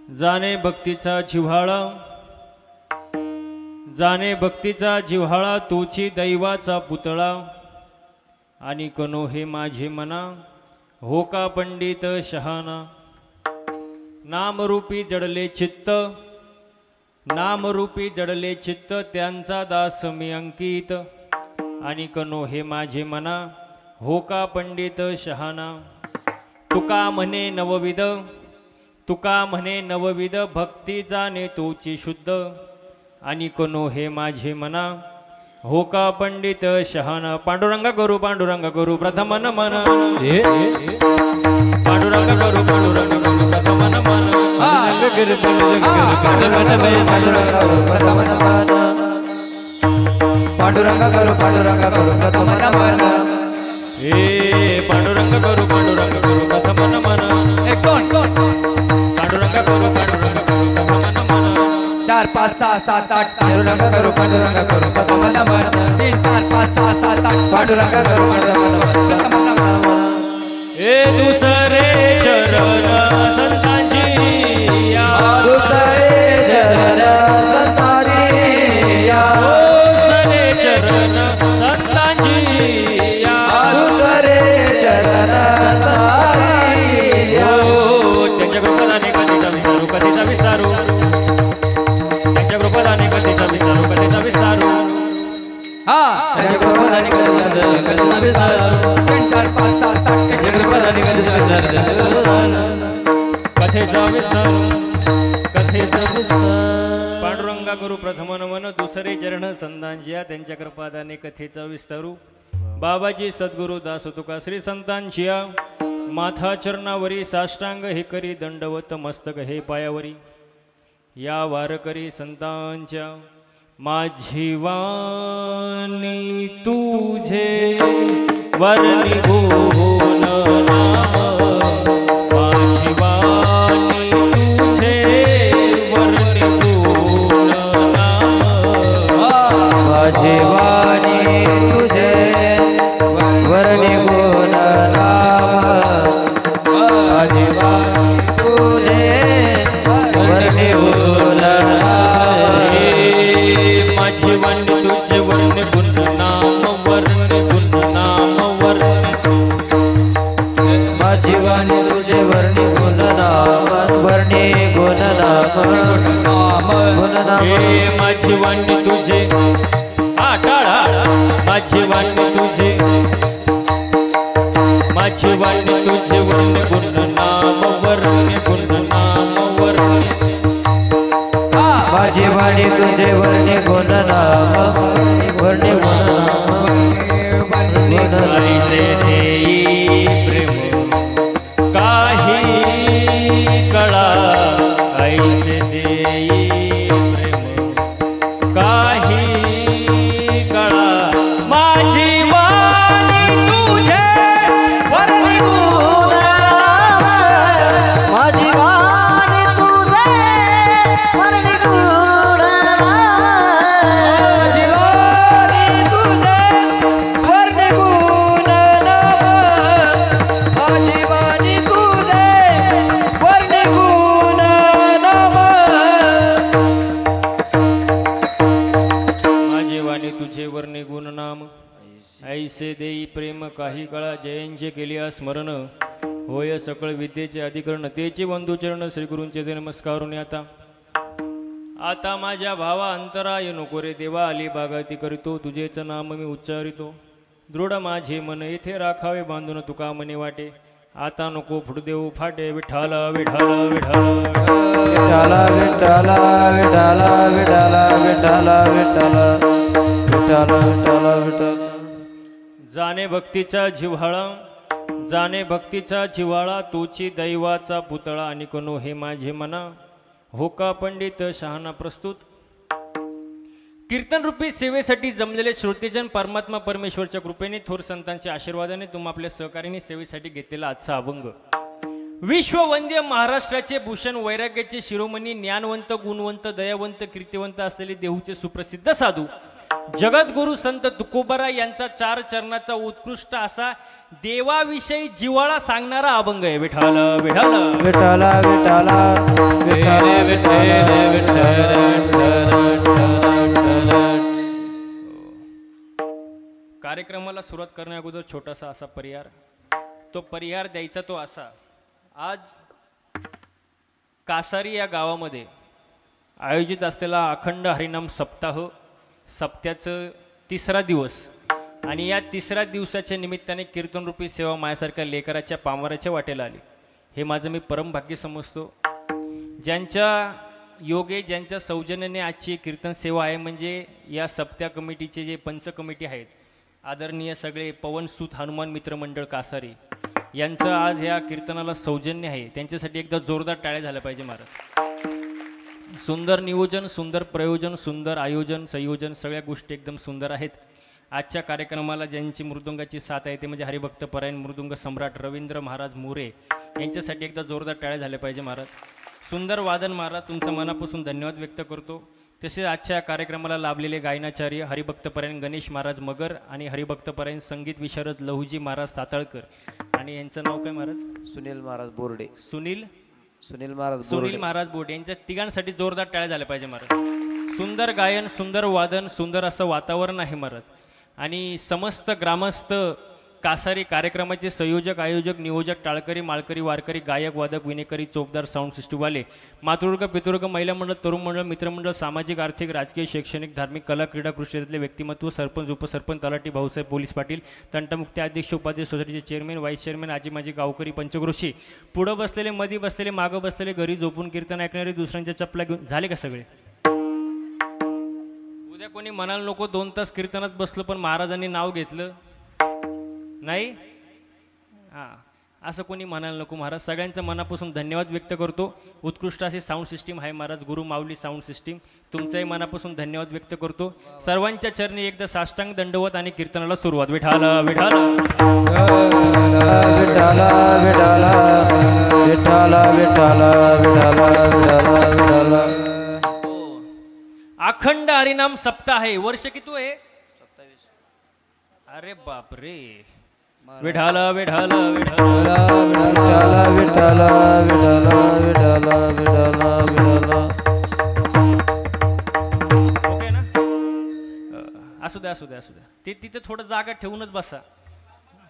जाणे भक्तीचा जिव्हाळा, जाणे भक्तीचा जिव्हाळा, तोची दैवाचा पुतळा, आणि कनो हे माझे मना, हो का पंडित शहाणा. नामरूपी जडले चित्त, नामरूपी जडले चित्त, त्यांचा दास मी अंकित, आणि कनो हे माझे मना, हो का पंडित शहाणा. तुका म्हणे नवविध, तुका म्हणे नवविध, भक्ती जाणे तोची शुद्ध, आणि कनो हे माझे मना, हो का पंडित शहाणा. पांडुरंग गुरु, पांडुरंग गुरु प्रथम नमन, पांडुरंग गुरु, पांडुरंग गुरु प्रथम नमन, पांडुरंग गुरु, पांडुरंग गुरु प्रथम नमन. हे पांडुरंग गुरु, पांडुरंग गुरु प्रथम नमन. पांडुरंग गुरु, पांडुरंग गुरु प्रथम नमन. 4 5 6 7 8 पांडुरंग गुरु, पांडुरंग गुरु प्रथम नमन. 3 4 5 6 7 8 पांडुरंग गुरु, प्रथम नमन. हे दुसरे चरण संतांची या, दुसरे चरण संतांची या, दुसरे चरण संतांची या, दुसरे चरण संतांची या. त्यांच्या कृपादाने कधीचा विसारू, कधीचा विसारू, त्यांच्या कृपादाने कधीचा विसारू, कधीचा विसारू. त्यांच्या कृपादाने कधीचा विसारू. 3 4 5 6 7 त्यांच्या कृपादाने कधीचा कथेचा विसारू, कथेचा विसारू. पांडुरंगा गुरु प्रथम नमन, दुसरे चरण संतांच्या, त्यांच्या कृपादाने कथेचा विस्तारू. बाबाजी सद्गुरु दास तुका श्री संतांच्या, माथा चरणावरी साष्टांग हे करी दंडवत, मस्तक हे पायावरी. या वारकरी संतांच्या, माझी वाणी तुझे वर्णी गुण नाम, माझी वाणी तुझे वर्णी गुण नाम, माझी वाणी तुझे वर्णी गुण नाम, माझी वाणी तुझे वर्णी गुण नाम. माझी वाणी तुझे वर्णी गुण नाम, वर्णी गुण नाम, वर्णी. माझी वाणी तुझे वर्णी गुण नाम, वर्णी गुण नाम, गुण नाम. माझी वाणी तुझे टाळा, माझी वाणी तुझे, माझी वाणी तुझे वर्णी गुण नाम, वर्णी गुण नाम, वर्णी. माझी वाणी तुझे वर्णी गुण नाम, वर्णी गुण नाम, गुण नाम. ऐसे देई प्रेम काही कळा, ऐसे देई प्रेम काही कळा. माझी वाणी तुझे वर्णी गुण नाम, माझी वाणी तुझे वर्णी गुण नाम, माझी वाणी तुझे वर्णी गुण नाम, माझी वाणी तुझे वर्णी गुण नाम. माझे वाणी तुझे वर्णी गुण नाम, ऐसे देई प्रेम काही कळा. जयंचे केली स्मरण, होय सकळ विद्येचे अधिकरण, तेचे बंधुचरण श्री गुरूंचे ते नमस्कारून. आता आता माझ्या भावा अंतराय नको रे देवा, आली बागाती करीतो, तुझेच नाम मी उच्चारितो. दृढ माझे मन येथे राखावे बांधून, तुका मने वाटे, आता नको फुट देऊ फाटे. विठाल विठाल विठाल विठाला विठाला विठाला विठाला विठाला विठाला विठाला विठाला विठाला. जाणे भक्तीचा जिव्हाळा, जाणे भक्तीचा जिव्हाळा, तोची दैवाचा पुतळा, आणि कनो हे माझे मना, हो का पंडित शहाणा. प्रस्तुत कीर्तन रूपी सेवेसाठी जमलेले श्रोतेजन, परमात्मा परमेश्वरच्या कृपेने, थोर संतांच्या आशीर्वादाने, तुम आपल्या सहकार्याने सेवेसाठी घेतलेला आजचा अभंग. विश्ववंद्य महाराष्ट्राचे भूषण, वैराग्याचे शिरोमणी, ज्ञानवंत, गुणवंत, दयावंत, कीर्तिवंत असलेले देहूचे सुप्रसिद्ध साधू जगद्गुरु संत तुकोबाराय यांचा 4 चरणाचा उत्कृष्ट असा देवाविषयी जिव्हाळा सांगणारा अभंग आहे. विठाल विठाल विठाला विठाला कार्यक्रमाला सुरुवात करण्या अगोदर छोटासा असा परिहार. तो परिहार द्यायचा तो असा. आज कासारी या गावामध्ये आयोजित असलेला अखंड हरिनाम सप्ताह, सप्त्याचं तिसरा दिवस आणि या तिसऱ्या दिवसाच्या निमित्ताने कीर्तनरूपी सेवा माझ्यासारख्या लेकराच्या पामराच्या वाटेला आली. हे माझं मी परमभाग्य समजतो. ज्यांच्या योगे ज्यांच्या सौजन्याने आजची कीर्तन सेवा आहे, म्हणजे या सप्त्या कमिटीचे जे पंच कमिटी आहेत, आदरणीय सगळे पवनसूत हनुमान मित्र मंडळ कासारी यांचं आज ह्या कीर्तनाला सौजन्य आहे. त्यांच्यासाठी एकदा जोरदार टाळ्या झाल्या पाहिजे महाराज. सुंदर नियोजन, सुंदर प्रयोजन, सुंदर आयोजन, संयोजन, सगळ्या गोष्टी एकदम सुंदर आहेत. आजच्या कार्यक्रमाला ज्यांची मृदुंगाची साथ आहे ते म्हणजे हरिभक्त परायण मृदुंग सम्राट रवींद्र महाराज मोरे यांच्यासाठी एकदा जोरदार टाळ्या झाल्या पाहिजे महाराज. सुंदर वादन महाराज, तुमचं मनापासून धन्यवाद व्यक्त करतो. तसेच आजच्या कार्यक्रमाला लाभलेले गायनाचार्य हरिभक्त परायण गणेश महाराज मगर आणि हरिभक्त परायण संगीत विशारद लहुजी महाराज साताळकर आणि यांचं नाव काय महाराज? सुनील महाराज बोर्डे. सुनील महाराज महाराज बोर्डे यांच्या तिघांसाठी जोरदार टाळ्या झाल्या पाहिजे महाराज. सुंदर गायन, सुंदर वादन, सुंदर असं वातावरण आहे महाराज. आणि समस्त ग्रामस्थ कासारी कार्यक्रमाचे संयोजक, आयोजक, नियोजक, टाळकरी, माळकरी, वारकरी, गायक, वादक, विनेकरी, चोपदार, साऊंड सिस्टीमवाले, मातृवर्ग, पितृवर्ग, महिला मंडळ, तरुण मंडळ, मित्रमंडळ, सामाजिक, आर्थिक, राजकीय, शैक्षणिक, धार्मिक, कला, क्रीडा, कृषी क्षेत्रातले व्यक्तिमत्व, सरपंच, उपसरपंच, तलाठी, भाऊसाहेब पोलीस पाटील, तंटामुक्ती अध्यक्ष, उपाध्यक्ष, सोसायटीचे चेअरमॅन, व्हाईस चेअरमॅन, आजी माजी गावकरी, पंचक्रोशी, पुढं बसलेले, मध्ये बसलेले, मागं बसलेले, घरी झोपून कीर्तन ऐकणारे, दुसऱ्यांच्या चपला घेऊन झाले का सगळे? उद्या कोणी म्हणाल नको 2 तास कीर्तनात बसलो पण महाराजांनी नाव घेतलं नाही, हां असं कोणी म्हणायला नको महाराज. सगळ्यांचं मनापासून धन्यवाद व्यक्त करतो. उत्कृष्ट अशी साऊंड सिस्टीम आहे महाराज, गुरु माऊली साऊंड सिस्टीम. तुमचंही मनापासून धन्यवाद व्यक्त करतो. सर्वांच्या चरणी एकदा साष्टांग दंडवत आणि कीर्तनाला सुरुवात. विठाल विठाल विठाला विठाला विठाला विठाला विठाला विठाला. अखंड हरिनाम सप्ताह आहे. वर्ष किती आहे? 27. अरे बाप रे. विठाल विठाल विठाल विठाला विठाला विठाला विठाला विठाला विठाला. ओके ना? असू द्या असू द्या असू द्या. ते तिथे थोडं जागा ठेवूनच बसा.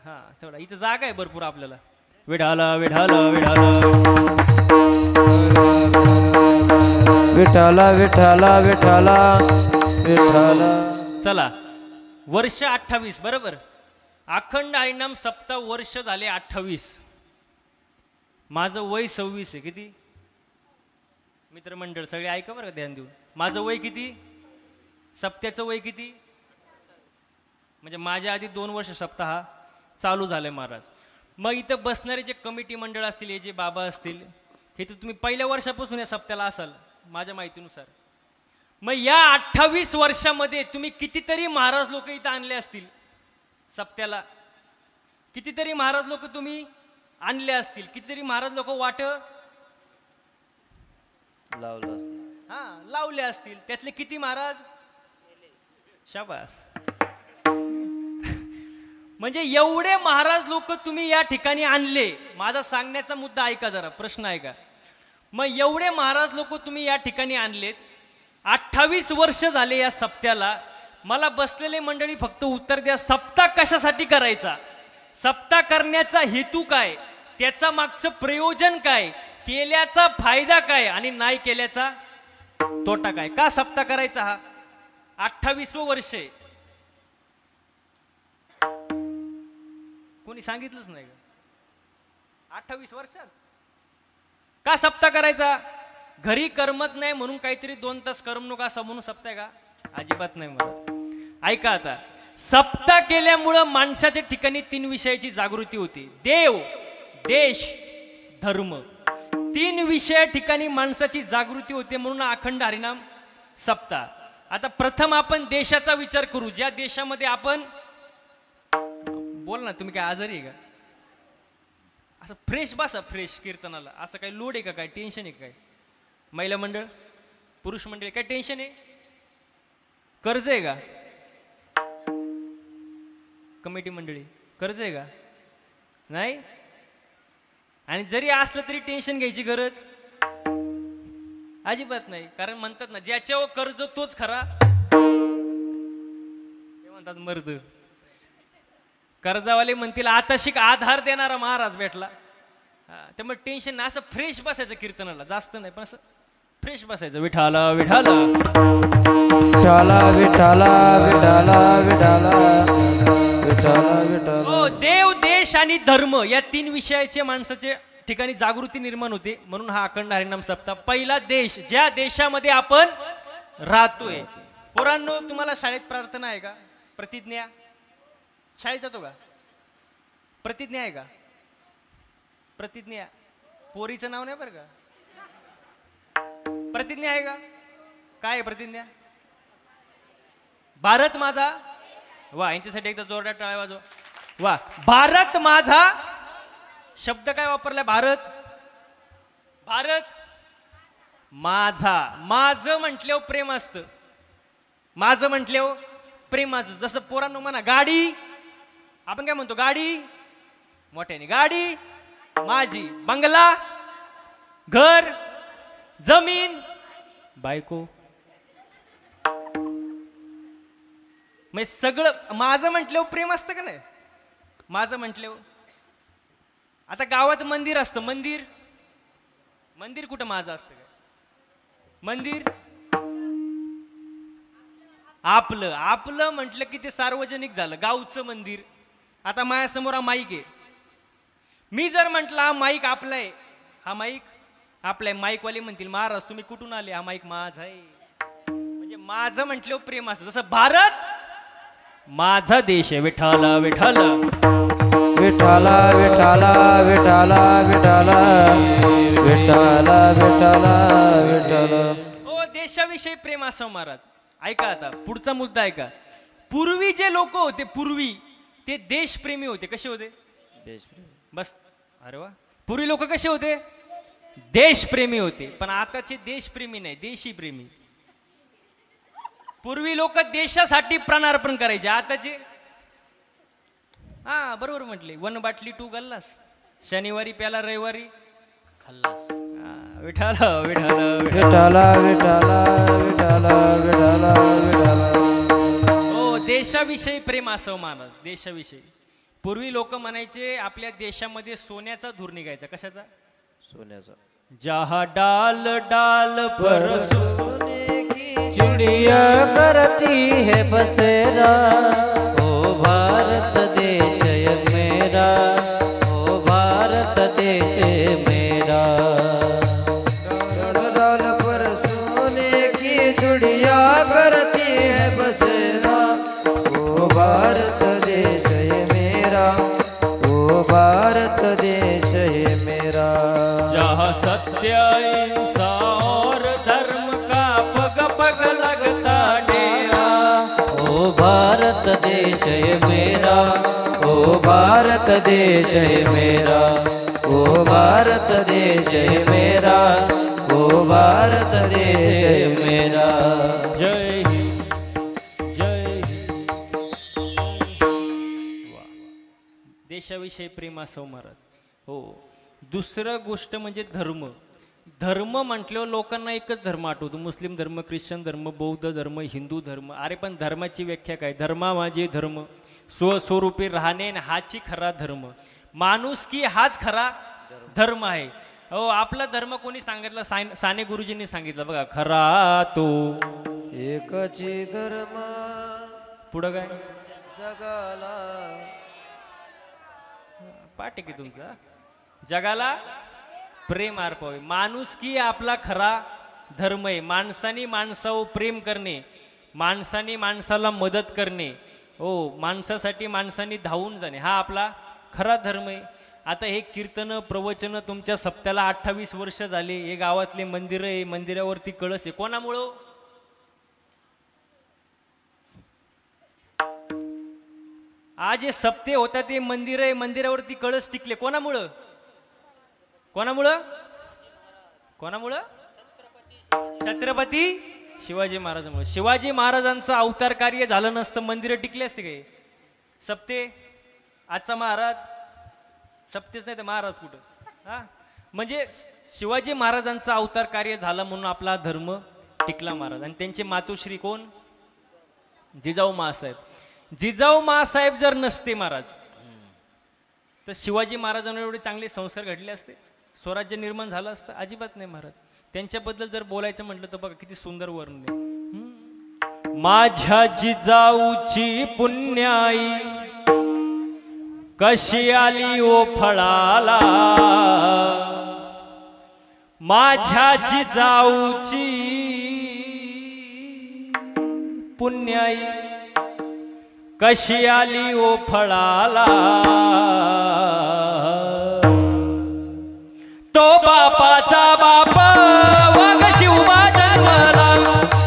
हां थोडा इथं जागा आहे भरपूर आपल्याला. विठाल विठाल विठाल विठाला विठाला विठाला विठाला. चला, वर्ष 28 बरोबर. अखंड हरिनाम सप्ताह वर्ष झाले 28. माझं वय 26 आहे. किती? मित्रमंडळ सगळे ऐका बरं का ध्यान देऊन. माझं वय किती? सप्त्याचं वय किती? म्हणजे माझ्या आधी 2 वर्ष सप्ताह हा चालू झालाय महाराज. मग इथं बसणारे जे कमिटी मंडळ असतील, हे जे बाबा असतील, हे तर तुम्ही पहिल्या वर्षापासून या सप्त्याला असाल माझ्या माहितीनुसार. मग या 28 वर्षामध्ये तुम्ही कितीतरी महाराज लोक इथं आणले असतील सप्त्याला. कितीतरी महाराज लोक तुम्ही आणले असतील. कितीतरी महाराज लोक वाट लावलं असतं. हा लावले असतील. त्यातले किती महाराज? शाबास. म्हणजे एवढे महाराज लोक तुम्ही या ठिकाणी आणले. माझा सांगण्याचा मुद्दा ऐका जरा, प्रश्न ऐका. मग एवढे महाराज लोक तुम्ही या ठिकाणी आणलेत. 28 वर्ष झाले या सप्त्याला. मला बसलेले मंडळी फक्त उत्तर द्या, सप्ताह कशासाठी करायचा? सप्ताह करण्याचा हेतू काय? त्याचा मागचं प्रयोजन काय? केल्याचा फायदा काय आणि नाही केल्याचा तोटा काय? का सप्ताह करायचा हा? 28वं वर्ष आहे. कोणी सांगितलंच नाही का? 28 वर्षात का सप्ताह करायचा? घरी करमत नाही म्हणून काहीतरी 2 तास करमणूक असं म्हणून सप्ताह का? अजिबात नाही मला. ऐका आता, सप्ताह केल्यामुळं माणसाच्या ठिकाणी 3 विषयाची जागृती होती. देव, देश, धर्म. 3 विषया ठिकाणी माणसाची जागृती होते म्हणून अखंड हरिनाम सप्ताह. आता प्रथम आपण देशाचा विचार करू. ज्या देशामध्ये आपण, बोल ना तुम्ही, काय आजारी आहे का? असं फ्रेश बसा, फ्रेश कीर्तनाला. असं काही लोड आहे का? काय टेन्शन आहे काय? महिला मंडळ, पुरुष मंडळ, काय टेन्शन आहे? कर्ज आहे का? कमिटी मंडळी कर्ज आहे का? नाही. आणि जरी असलं तरी टेन्शन घ्यायची गरज अजिबात नाही. कारण म्हणतात ना, ज्याच्यावर कर्ज तोच खरा, ते म्हणतात मर्द. कर्जावाले म्हणतील आता शिक आधार देणारा महाराज भेटला. त्यामुळे टेन्शन नाही. असं फ्रेश बसायचं कीर्तनाला, जास्त नाही पण असं फ्रेश बसायचं. विठाला विठाला विठाला विठाला विठाला विठाला विठाला विठाला. हो, देव, देश आणि धर्म या 3 विषयाचे माणसाचे ठिकाणी जागृती निर्माण होते. म्हणून हा अखंड हरिनाम सप्ताह. पहिला देश, ज्या देशामध्ये आपण राहतोय. पोरांनो, तुम्हाला शाळेत प्रार्थना आहे का? प्रतिज्ञा शाळेत जातो का? प्रतिज्ञा आहे का? प्रतिज्ञा पोरीचं नाव नाही बरं का. प्रतिज्ञा आहे का? काय आहे प्रतिज्ञा? भारत माझा. वा, यांच्यासाठी एकदा जोरदार टाळ्या वाजवा. वा, भारत माझा. शब्द काय वापरलाय? भारत. भारत माझा. माझं म्हटल्यावर प्रेम असतं. माझं म्हटल्यावर प्रेम असतं. जसं पोरांनो म्हणा गाडी, आपण काय म्हणतो? गाडी मोठ्याने. गाडी माझी. बंगला, घर, जमीन, बायको. म्हणजे सगळं माझं म्हटल्यावर प्रेम असतं का नाही? माझं म्हटल्यावर. आता गावात मंदिर असतं. मंदिर, मंदिर कुठं माझं असतं काय? मंदिर आपलं. आपलं म्हटलं की ते सार्वजनिक झालं, गावचं मंदिर. आता माझ्यासमोर हा माईक आहे. मी जर म्हटलं हा माईक आपला आहे, हा माईक आपला आहे, माईकवाले म्हणतील महाराज तुम्ही कुठून आले? हा माईक माझा आहे. म्हणजे माझं म्हटल्यावर प्रेम असतं. जसं भारत माझा देश आहे. विठाला विठाला विठाला विठाला विठाला विठाला विठाला विठाला विठाला. ओ, देशाविषयी प्रेम असं महाराज. ऐका आता पुढचा मुद्दा ऐका. पूर्वी जे लोक होते, पूर्वी ते देशप्रेमी होते. कसे होते? बस. अरे वा. पूर्वी लोक कसे होते? देशप्रेमी होते. पण आताचे देशप्रेमी नाही, देशी प्रेमी. पूर्वी लोक देशासाठी प्राणार्पण करायचे. आताचे हा बरोबर म्हटले. 1 बाटली 2 गल्लास. शनिवारी प्याला, रविवारी खल्लास. विठाला विठाला विठाला विठाला विठाला विठाला विठाला. हो, देशाविषयी प्रेम असावं महाराज. देशाविषयी. पूर्वी लोक म्हणायचे आपल्या देशामध्ये सोन्याचा धूर निघायचा. कशाचा? सोन्याचा. जहा डाल डाल पर सोने की चिड़िया करती है बसेरा. ओ भारत देश मेरा, ओ भारत देश मेरा. डाल पर सोने की चिड़िया करती है बसेरा. ओ भारत देश मेरा, ओ भारत देश मेरा. जहाँ सत्य अहिंसा और धर्म का पग पग लगता डेरा. ओ भारत देश है मेरा, ओ भारत देश है मेरा, ओ भारत देश है मेरा, ओ भारत देश है मेरा. जय हिंद, जय हिंद. देशाविषयी प्रेम असो महाराज. हो. दुसरं गोष्ट म्हणजे धर्म. धर्म म्हटल्यावर लोकांना एकच धर्म आठवतो. मुस्लिम धर्म, ख्रिश्चन धर्म, बौद्ध धर्म, हिंदू धर्म. अरे पण धर्माची व्याख्या काय? धर्मा माझे धर्म, स्वस्वरूपी राहणे हाची खरा धर्म. माणुसकी हाच खरा धर्म आहे. हो, आपला धर्म कोणी सांगितलं? साने गुरुजींनी सांगितलं बघा. खरा तो एकची धर्म पुढं काय? जगाला. पाठ आहे की तुमचा? जगाला प्रेम अर्पावे. माणुसकी आपला खरा धर्म आहे. माणसाने माणसावर प्रेम करणे, माणसाने माणसाला मदत करणे, हो, माणसासाठी माणसाने धावून जाणे, हा आपला खरा धर्म आहे. आता हे कीर्तन प्रवचन तुमच्या सप्त्याला 28 वर्ष झाले. हे गावातले मंदिर आहे, मंदिरावरती कळस आहे. कोणामुळं? आज हे सप्ते होता ते मंदिर आहे, मंदिरावरती कळस टिकले. कोणामुळं? कोणामुळं? कोणामुळं? छत्रपती शिवाजी महाराजांमुळे. शिवाजी महाराजांचं अवतार कार्य झालं नसतं, मंदिरं टिकले असते काय? सप्ते. आजचा महाराज सप्तेच नाही तर महाराज कुठं हा. म्हणजे शिवाजी महाराजांचा अवतार कार्य झाला म्हणून आपला धर्म टिकला महाराज. आणि त्यांचे मातोश्री कोण? जिजाऊ मासाहेब. जिजाऊ मासाहेब जर नसते महाराज तर शिवाजी महाराजांवर एवढे चांगले संस्कार घडले असते, स्वराज्य निर्माण झालं असतं? अजिबात नाही महाराज. त्यांच्याबद्दल जर बोलायचं म्हटलं तर बघा किती सुंदर वर्णन आहे. माझ्या जिजाऊची पुण्याई कशी आली ओ फळाला, माझ्या जिजाऊची पुण्याई कशी आली ओ फळाला, तो बापाचा बाप वाघ शिवबा जन्मला,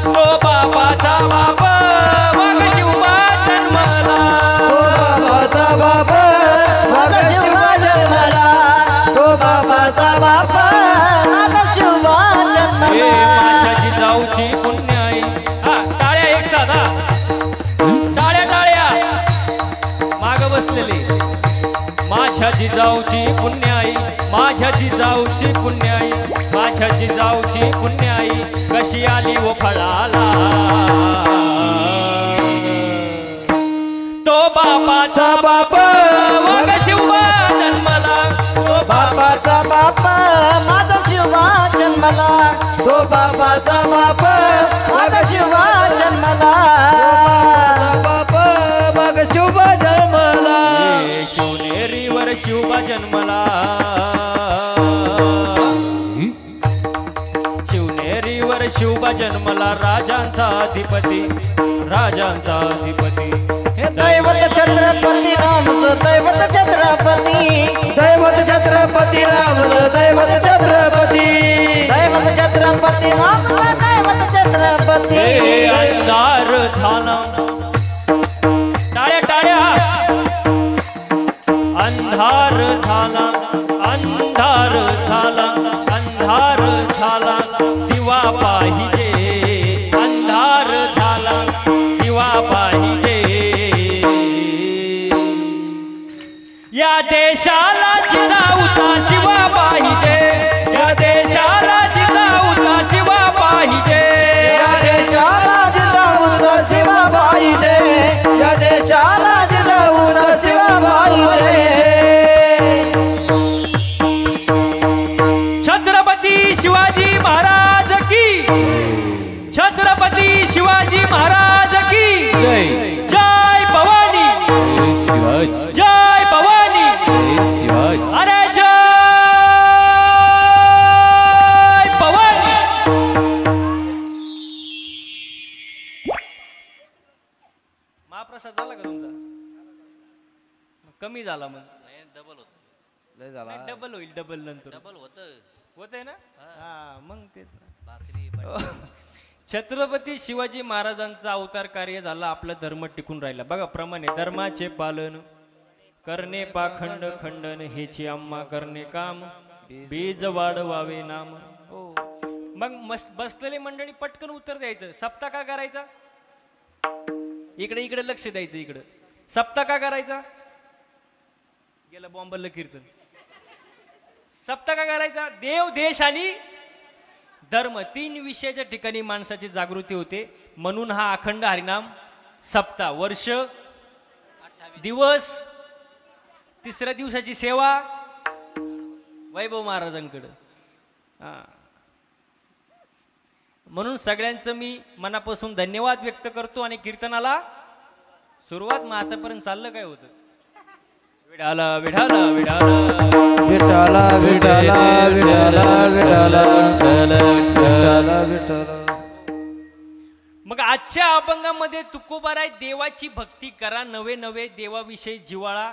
तो बापाचा बाप वाघ शिवबा जन्मला, तो बापाचा बाप वाघ शिवबा जन्मला, तो बापाचा बाप वाघ शिवबा जन्मला. माझ्या जिजाऊची पुण्याई. हा टाळ्या एक साधा, टाळ्या टाळ्या माग बसलेले. माझ्या जिजाऊची पुण्याई, माझ्या जिजाऊची पुण्याई, माझ्या जिजाऊची पुण्याई कशी आली ओ फळाला, तो बापाचा बाप वाघ शिवबा जन्मला, तो बापाचा बाप माझा शिवबा जन्मला, तो बापाचा बाप माझा शिवबा जन्मला, बाप मग शिवबा जन्मला. शिवनेरीवर शिवबा जन्मला, शिवनेरीवर शिवबा जन्मला, राजांचा अधिपती, राजांचा अधिपती. दैवत छत्रपती रामच दैवत छत्रपती, दैवत छत्रपती रामच दैवत छत्रपती, दैवत छत्रपती राम दैवत छत्रपती. अंधार झाला, टाळ्या टाळ्या. अंधार झाला, अंधार झाला, अंधार झाला, दिवा पाहिजे, अंधार झाला, दिवा पाहिजे. या देशाला जिजाऊचा शिवा पाहिजे, या देशाला जिजाऊचा शिवा पाहिजे, या देशाला जिजाऊचा शिवा पाहिजे, या देशाला जिजाऊचा शिवा पाहिजे. छत्रपती शिवाजी महाराज की, छत्रपती शिवाजी महाराज की जय. जय भवानी, जय भवानी, अरे जय भवानी. महाप्रसाद झाला का तुमचा? कमी झाला मग डबल होत, लय झाला, डबल होईल, डबल नंतर डबल होत. होतंय ना. हा मग तेच ना. भाकरी छत्रपती शिवाजी महाराजांचा अवतार कार्य झाला, आपला धर्म टिकून राहिला. बघा प्रमाणे धर्माचे पालन करणे, पाखंड खंडन हेची आम्हा करणे काम, बीज वाढवावे नाम. हो मग मस्त बसलेली मंडळी पटकन उत्तर द्यायचं. सप्ताह का करायचा? इकडे इकडे लक्ष द्यायचं. इकडे सप्ताह का करायचा? गेलं बॉम्बरलं कीर्तन. सप्ताह का करायचा? देव, देश आणि धर्म, तीन विषयाच्या ठिकाणी माणसाची जागृती होते, म्हणून हा अखंड हरिनाम सप्ताह. वर्ष, दिवस, तिसऱ्या दिवसाची सेवा वैभव महाराजांकडे. म्हणून सगळ्यांचं मी मनापासून धन्यवाद व्यक्त करतो आणि कीर्तनाला सुरुवात. मग आतापर्यंत चाललं काय होतं? विठाला विठाला विठाला विठाला विठाला विठाला विठाला विठाला. मग आजच्या अभंगामध्ये तुकोबाराय देवाची भक्ती करा, नवे नवे देवाविषयी जिव्हाळा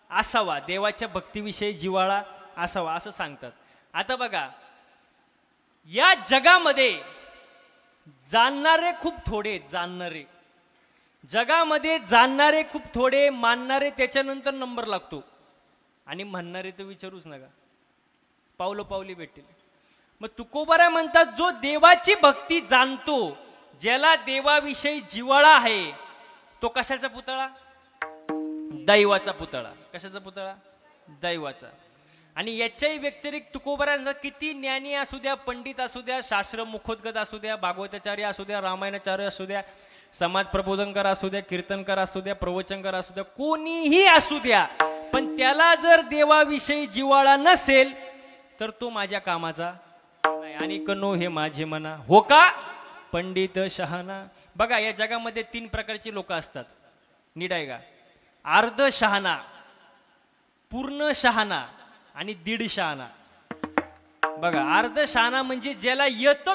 असावा, देवाच्या भक्तीविषयी जिव्हाळा असावा असं सांगतात. आता बघा, या जगामध्ये जाणणारे खूप थोडे, जाणणारे जगामध्ये जाणणारे खूप थोडे, मानणारे त्याच्यानंतर नंबर लागतो, आणि म्हणणारे तर विचारूच नका, पावलो पावली भेटतील. मग तुकोबाराय म्हणतात, जो देवाची भक्ती जाणतो, ज्याला देवाविषयी जिव्हाळा आहे, तो कशाचा पुतळा? दैवाचा पुतळा. कशाचा पुतळा? दैवाचा. आणि याच्याही व्यतिरिक्त तुकोबारांचा किती ज्ञानी असू द्या, पंडित असू द्या, शास्त्र मुखोद्गत असू द्या, भागवताचार्य असू द्या, रामायणाचार्य असू द्या, समाज प्रबोधनकार असू द्या, कीर्तनकार असू द्या, प्रवचनकार असू द्या, कोणीही असू द्या, पण त्याला जर देवाविषयी जिव्हाळा नसेल तर तो माझ्या कामाचा नाही. आणि कनो हे माझे म्हणा हो का पंडित शहाणा. बघा या जगामध्ये 3 प्रकारची लोक असतात. नीट आहे का? अर्ध शहाणा, पूर्ण शहाणा आणि दीड शहाणा. बघा अर्ध शहाणा म्हणजे ज्याला येतं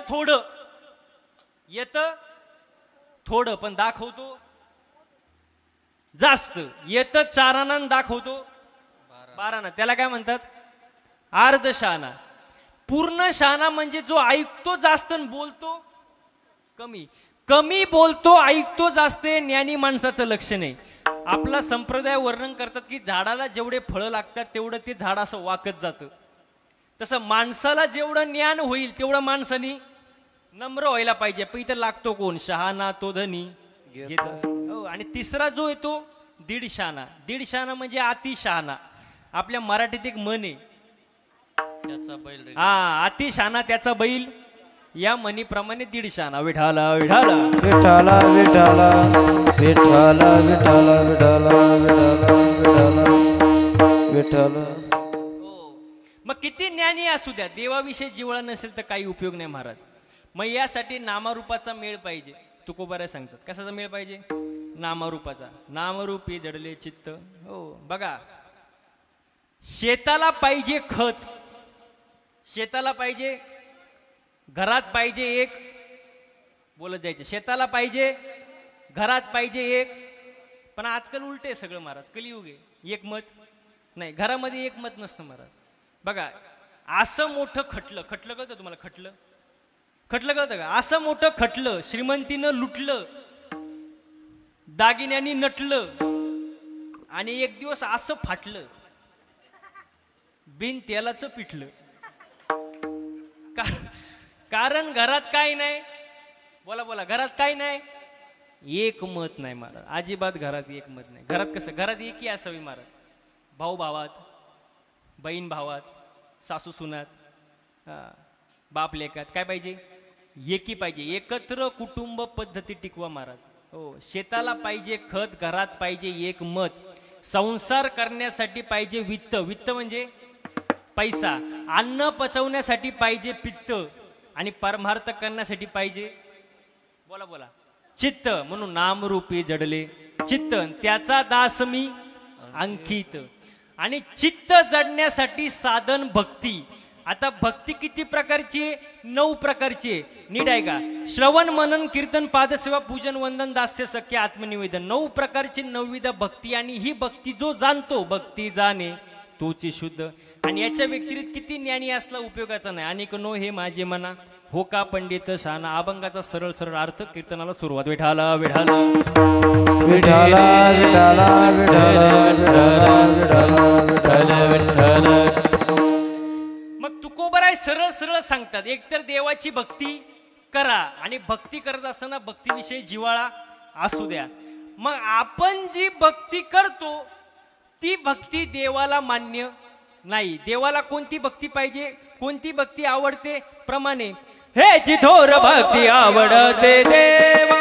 थोडं पण दाखवतो जास्त, येतं 4 आना दाखवतो 12 आना, त्याला काय म्हणतात? अर्ध शहाणा. पूर्ण शहाणा म्हणजे जो ऐकतो जास्त आणि बोलतो कमी. कमी बोलतो, ऐकतो जास्त, ज्ञानी माणसाचं लक्ष नाही. आपला संप्रदाय वर्णन करतात की झाडाला जेवढे फळं लागतात तेवढं ते झाड असं वाकत जातं. तसं माणसाला जेवढं ज्ञान होईल तेवढं माणसानी नम्र व्हायला पाहिजे. पण इथं लागतो कोण? शहाणा, तो धनी घेत असतो. आणि तिसरा जो येतो दीड शहाणा. दीड शहाणा म्हणजे अति शहाणा. आपल्या मराठीत एक म्हण आहे, त्याचा बैल रे. हा अति शहाणा त्याचा बैल. या म्हणीप्रमाणे दीड शहाणा. विठाला विठाला विठाला विठाला विठाला विठाला विठाला विठाला विठाला. मग किती ज्ञानी असू द्या, देवाविषयी जिव्हाळा नसेल तर काही उपयोग नाही महाराज. मग यासाठी नामारूपाचा मेळ पाहिजे. तुकोबारा सांगतात कशाचा मेळ पाहिजे? नामारूपाचा. नामरूपी जडले चित्त. हो बघा, शेताला पाहिजे खत, शेताला पाहिजे, घरात पाहिजे एक, बोलत जायचे, शेताला पाहिजे, घरात पाहिजे एक. पण आजकाल उलटे सगळं महाराज, कलियुग आहे. एक मत नाही, घरामध्ये एक मत नसतं महाराज. बघा असं मोठं खटलं कळतं तुम्हाला? खटलं कळतं का? असं मोठं खटलं, श्रीमंतीनं लुटलं, दागिन्यांनी नटलं, आणि एक दिवस असं फाटलं, बिन तेलाचं पिठलं. कारण घरात काय नाही. बोला घरात काय नाही? एक मत नाही महाराज, अजिबात घरात एक मत नाही. घरात कसं? घरात एकी असावी महाराज. भाऊ भावात, बहीण भावात, सासू सुनात, बाप लेकात काय पाहिजे? एकी पाहिजे. एकत्र कुटुंब पद्धती टिकवा महाराज. हो, शेताला पाहिजे खत, घरात पाहिजे एक मत, संसार करण्यासाठी पाहिजे वित्त. वित्त म्हणजे पैसा. अन्न पचवण्यासाठी पाहिजे पित्त, आणि परमार्थ करण्यासाठी पाहिजे बोला चित्त. म्हणून नामरूपी जडले चित्त, त्याचा दास मी अंकित. आणि चित्त जडण्यासाठी साधन भक्ती. आता भक्ती किती प्रकारची आहे? 9 प्रकारची आहे. नीट आहे का? श्रवण, मनन, कीर्तन, पादसेवा, पूजन, वंदन, दास्य, सख्य, आत्मनिवेदन. 9 प्रकारची 9विध भक्ती. आणि ही भक्ती जो जाणतो, भक्ती जाणे तोची शुद्ध. आणि याच्या व्यतिरिक्त किती ज्ञानी असला उपयोगाचा नाही. आणि नो हे माझे म्हणा हो का पंडित शहाणा. अभंगाचा सरळ सरळ अर्थ, कीर्तनाला सुरुवात. विठाला विठाला विठाला विठाला विठाला विठाला विठाला विठाला. मग तुकोबाराय सरळ सरळ सांगतात, एकतर देवाची भक्ती करा, आणि भक्ती करत असताना भक्तीविषयी जिव्हाळा असू द्या. मग आपण जी भक्ती करतो ती भक्ती देवाला मान्य नाही. देवाला कोणती भक्ती पाहिजे, कोणती भक्ती आवडते? प्रमाणे हे जिथोर भक्ती आवडते देवा,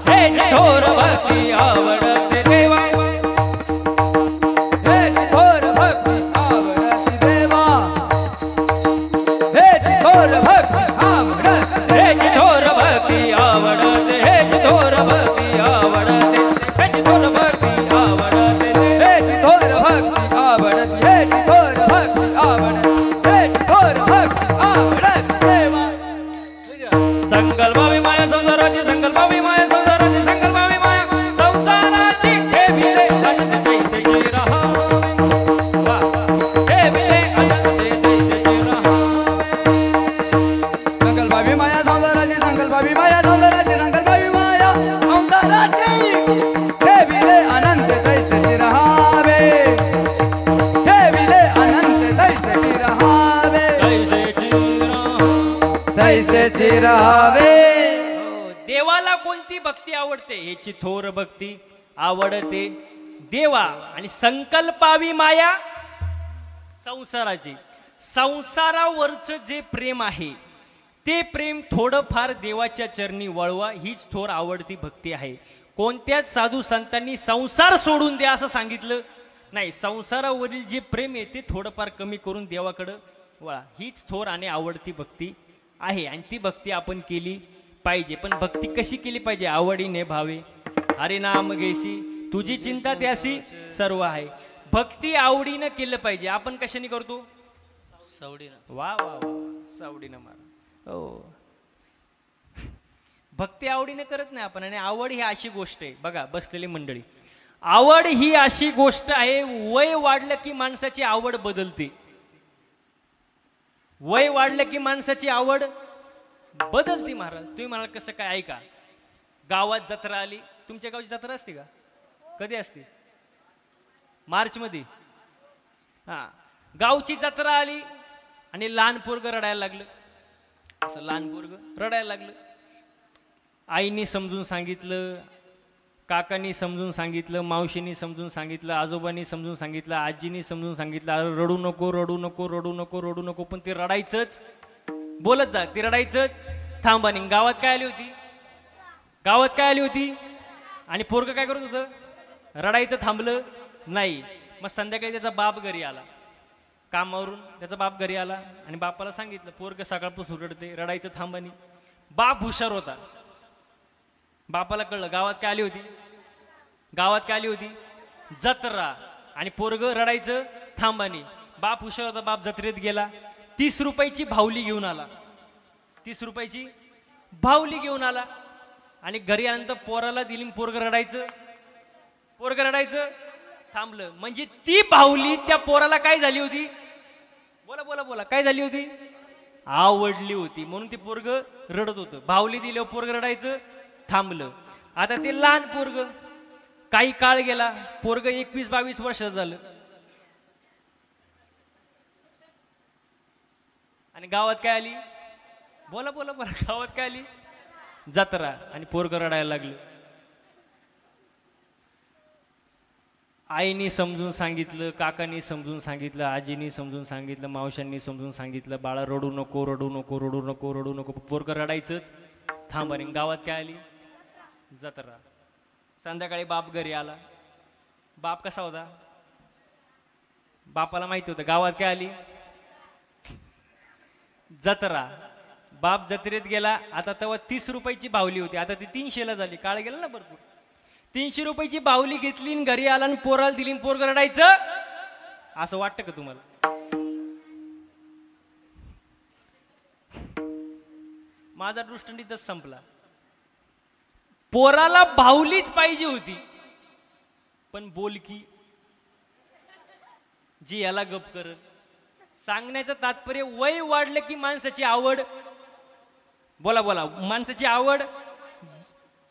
हे जिथोर भक्ती आवडते देवा, हे जिथोर भक्ती आवडते देवा, हे जिथोर भक्ती आवडते, हे जिथोर भक्ती आवडते, हे जिथोर भक्ती आवडते, हे जिथोर भक्ती आवडते, हे जिथोर भक्ती आवडते, हे जिथोर भक्ती आवडते, हे जिथोर भक्ती आवडते देवा. संकल्पावी माया संसाराची, संकल्पावी माया संसाराची, संकल्पावी माया संसाराची, ठेविले अनंत तैसेची रहावे, ठेविले अनंत तैसेची रहावे. संकल्पावी माया संसाराची, संकल्पावी माया संसाराची, संकल्पावी माया संसाराची, ठेविले अनंत तैसेची रहावे, ठेविले अनंत तैसेची रहावे, तैसेची रहावे. देवाला कोणती भक्ती आवडते? ह्याची थोर भक्ती आवडते देवा आणि संकल्पावी माया संसाराची. संसारावरचं जे प्रेम आहे ते प्रेम थोडंफार देवाच्या चरणी वळवा, हीच थोर आवडती भक्ती आहे. कोणत्याच साधू संतांनी संसार सोडून द्या असं सांगितलं नाही. संसारावरील जे प्रेम आहे ते थोडंफार कमी करून देवाकडं वळा, हीच थोर आणि आवडती भक्ती आहे. आणि ती भक्ती आपण केली पाहिजे. पण भक्ती कशी केली पाहिजे? आवडीने भावे हरे नाम घेसी तुझी चिंता त्यासी सर्व आहे. भक्ती आवडीनं केलं पाहिजे. आपण कशाने करतो? सवडीनं. वा वा वा, सावडीनं मारा. हो, भक्ती आवडीनं करत नाही आपण. आणि आवड ही अशी गोष्ट आहे बघा, बसलेली मंडळी, आवड ही अशी गोष्ट आहे, वय वाढलं की माणसाची आवड बदलते. वय वाढलं की माणसाची आवड बदलते. महाराज तुम्ही म्हणाल कसं काय? ऐका, गावात जत्रा आली. तुमच्या गावची जत्रा असते का? कधी असते? मार्च मध्ये. हा, गावची जत्रा आली आणि लहान पोरग रडायला लागलं. असं लहान पोरग रडायला लागलं. आईनी समजून सांगितलं, काकांनी समजून सांगितलं, मावशींनी समजून सांगितलं, आजोबांनी समजून सांगितलं, आजीनी समजून सांगितलं, अरे रडू नको रडू नको रडू नको रडू नको. पण ते रडायचंच, बोलत जा, ते रडायचंच थांबानी. गावात काय आली होती? गावात काय आली होती? आणि पोरग काय करत होतं? रडायचं थांबलं नाही. मग संध्याकाळी त्याचा बाप घरी आला, कामावरून त्याचा बाप घरी आला आणि बापाला सांगितलं पोरग सकाळपासून रडते, रडायचं थांबानी. बाप हुशार होता. बापाला कळलं गावात काय आली होती? गावात काय आली होती? जत्रा. आणि पोरग रडायचं थांबानी. बाप हुशार होता. बाप जत्रेत गेला, 30 रुपयाची भावली घेऊन आला. 30 रुपयाची भावली घेऊन आला आणि घरी आल्यानंतर पोराला दिली. पोरग रडायचं, पोरग रडायचं थांबलं. म्हणजे ती भावली त्या पोराला काय झाली होती? बोला बोला बोला, काय झाली होती? आवडली होती. म्हणून ते पोरग रडत होतं. भावली दिल्यावर पोरग रडायचं थांबलं. आता ते लहान पोरग, काही काळ गेला, पोरग 21-22 वर्षाचं झालं आणि गावात काय आली? बोला बोला बोला, गावात काय आली? जत्रा. आणि पोरग रडायला लागलं. आईनी समजून सांगितलं, काकांनी समजून सांगितलं, आजीनी समजून सांगितलं, मावशांनी समजून सांगितलं, बाळा रडू नको रडू नको रडू नको रडू नको. पोरग रडायचंच थांबा. गावात काय आली? जत्रा. संध्याकाळी बाप घरी आला. बाप कसा होता? बापाला माहिती होतं गावात काय आली? जत्रा. बाप जत्रेत गेला. आता तेव्हा 30 रुपयाची भावली होती, आता ती 300ला झाली. काळ गेला ना भरपूर. 300 रुपयाची बावली घेतली आणि घरी आला आणि पोराला दिली. पोरग रडायचं. असं वाटतं का तुम्हाला? माझा दृष्टांतच संपला. पोराला बावलीच पाहिजे होती, पण बोलकी जी याला गप करत. सांगण्याचं तात्पर्य, वय वाढलं की माणसाची आवड, बोला बोला, माणसाची आवड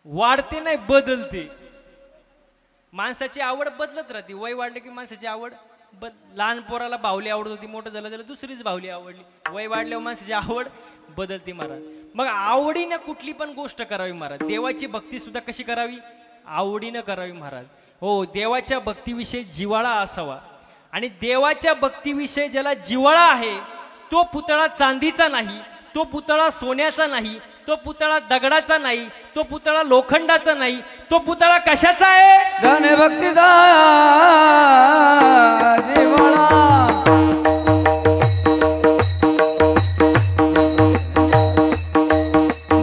वाढते नाही बदलते. माणसाची आवड बदलत राहते. वय वाढलं की माणसाची आवड लहान पोराला बाहुली आवडत होती, मोठं झालं त्याला दुसरीच बाहुली आवडली. वय वाढल्यावर माणसाची आवड बदलते महाराज. मग आवडीनं कुठली पण गोष्ट करावी महाराज. देवाची भक्ती सुद्धा कशी करावी? आवडीनं करावी महाराज. हो, देवाच्या भक्तीविषयी जिव्हाळा असावा. आणि देवाच्या भक्तीविषयी ज्याला जिव्हाळा आहे तो पुतळा चांदीचा नाही, तो पुतळा सोन्याचा नाही, तो पुतळा दगडाचा नाही, तो पुतळा लोखंडाचा नाही, तो पुतळा कशाचा आहे? धन भक्तीचा जिव्हाळा.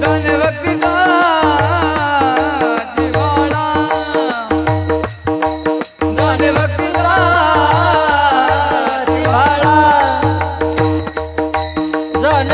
धन भक्तीचा जिव्हाळा. धन भक्तीचा जिव्हाळा. धन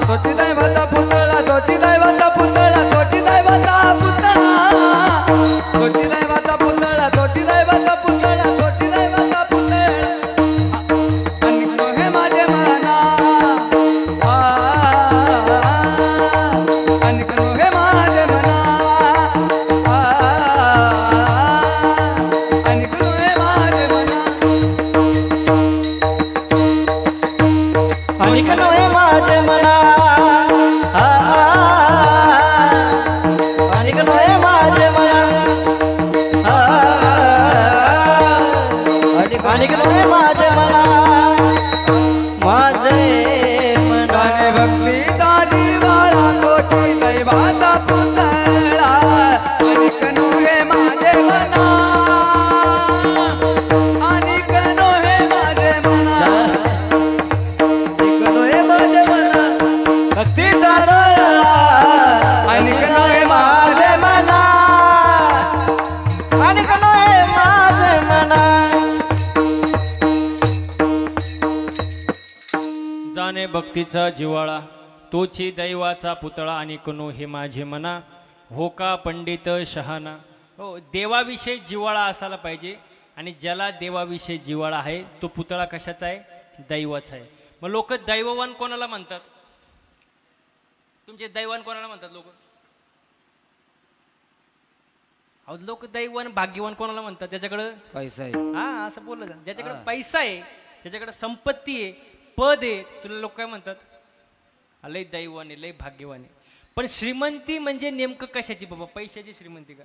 भक्तीचा माझे मना आणि नये माझे मना आणि नये माझे मना माझे मनाने भक्ती दाजी वाळा तोची दैवाचा पुतळा आणि कनोहे माझे मना आणि कनोहे माझे मना कनोहे माझे मना भक्ती दादा आणि कनोहे माझे मना आणि कनोहे माझे मना जाणे भक्तीचा जिवाळा तोची दैवाचा पुतळा आणि कनो हे माझे मना हो का पंडित शहाणा. हो, देवाविषयी जिवाळा असायला पाहिजे आणि ज्याला देवाविषयी जिवाळा आहे तो पुतळा कशाचा आहे? दैवाचा आहे. मग लोक दैववान कोणाला म्हणतात? तुमचे दैवान कोणाला म्हणतात लोक? अहो, लोक दैवान भाग्यवान कोणाला म्हणतात? ज्याच्याकडं पैसा आहे. हा, असं बोललं जा. ज्याच्याकडे पैसा आहे, ज्याच्याकडे संपत्ती आहे, पद आहे, तुला लोक काय म्हणतात? लय दैवाने, लय भाग्यवाने. पण श्रीमंती म्हणजे नेमकं कशाची बाबा? पैशाची श्रीमंती का?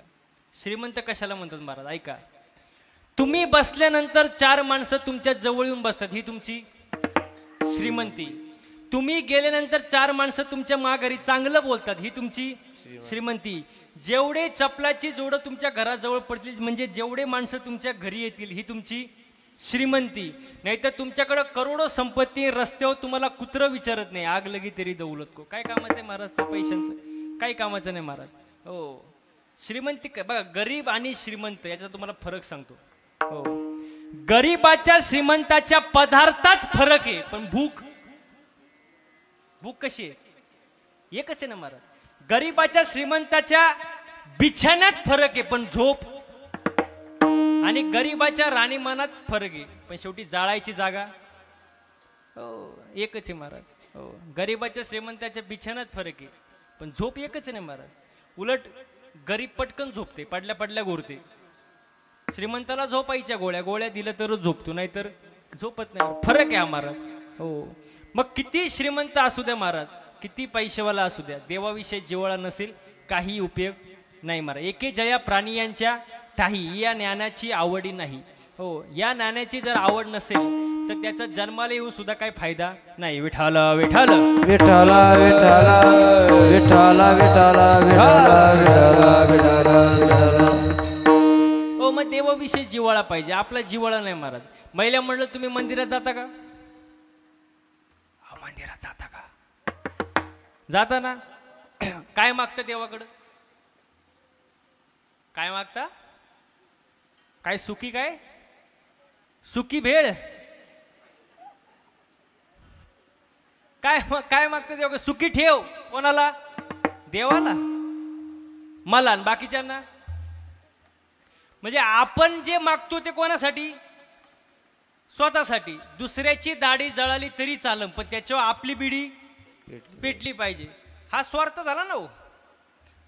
श्रीमंत कशाला म्हणतात महाराज? ऐका, तुम्ही बसल्यानंतर 4 माणसं तुमच्या जवळ येऊन बसतात, ही तुमची श्रीमंती. तुम्ही गेल्यानंतर 4 माणसं तुमच्या माघारी चांगलं बोलतात, ही तुमची श्रीमंती. जेवढे चपलाची जोडं तुमच्या घराजवळ पडतील, म्हणजे जेवढे माणसं तुमच्या घरी येतील, ही तुमची श्रीमंती. नाहीतर तुमच्याकडे करोडो संपत्ती, रस्त्यावर तुम्हाला कुत्रं विचारत नाही, आग लगी तरी दौलत को. काय कामाचं आहे महाराज त्या पैशांचं? काही कामाचं नाही महाराज. हो, श्रीमंती बघा, गरीब आणि श्रीमंत याचा तुम्हाला फरक सांगतो. हो, गरीबाच्या श्रीमंताच्या पदार्थात फरक आहे, पण भूक कशी आहे? एकच आहे ना महाराज. गरीबाच्या श्रीमंताच्या बिछाण्यात फरक आहे, पण झोप, आणि गरीबाच्या राणीमानात फरक आहे, पण शेवटी जाळायची जागा हो एकच आहे महाराज. हो, गरीबाच्या श्रीमंताच्या बिछाण्यात फरक आहे, पण झोप एकच नाही महाराज. उलट गरीब पटकन झोपते, पडल्या पडल्या गोरते. श्रीमंताला झोपायच्या गोळ्या दिलं तरच झोपतो, नाहीतर झोपत नाही. फरक आहे हा महाराज. हो, मग किती श्रीमंत असू द्या महाराज, किती पैसेवाला असू द्या, देवाविषयी जिव्हाळा नसेल काही उपयोग नाही महाराज. एके जया प्राणी यांच्या काही या ज्ञानाची आवडी नाही. हो, या ज्ञानाची जर आवड नसेल तर त्याचा जन्माला येऊन सुद्धा काही फायदा नाही. विठाल विठाल विठाला विठाला विठाला विठाला विठाला विठाला विठाला. हो, मग देवाविषयी जिव्हाळा पाहिजे, आपला जिव्हाळा नाही महाराज. महिला म्हणलं तुम्ही मंदिरात जाता का? मंदिरात जाता का? जाता ना. काय मागता देवाकडं? काय मागता? काय सुखी? काय सुखी भेळ? काय मागतं देवा? सुखी ठेव. कोणाला? देवाला. मला आणि बाकीच्यांना. म्हणजे आपण जे मागतो ते कोणासाठी? स्वतःसाठी. दुसऱ्याची दाढी जळाली तरी चालम, पण त्याच्यावर आपली बिडी पेटली पाहिजे. हा स्वार्थ झाला ना हो.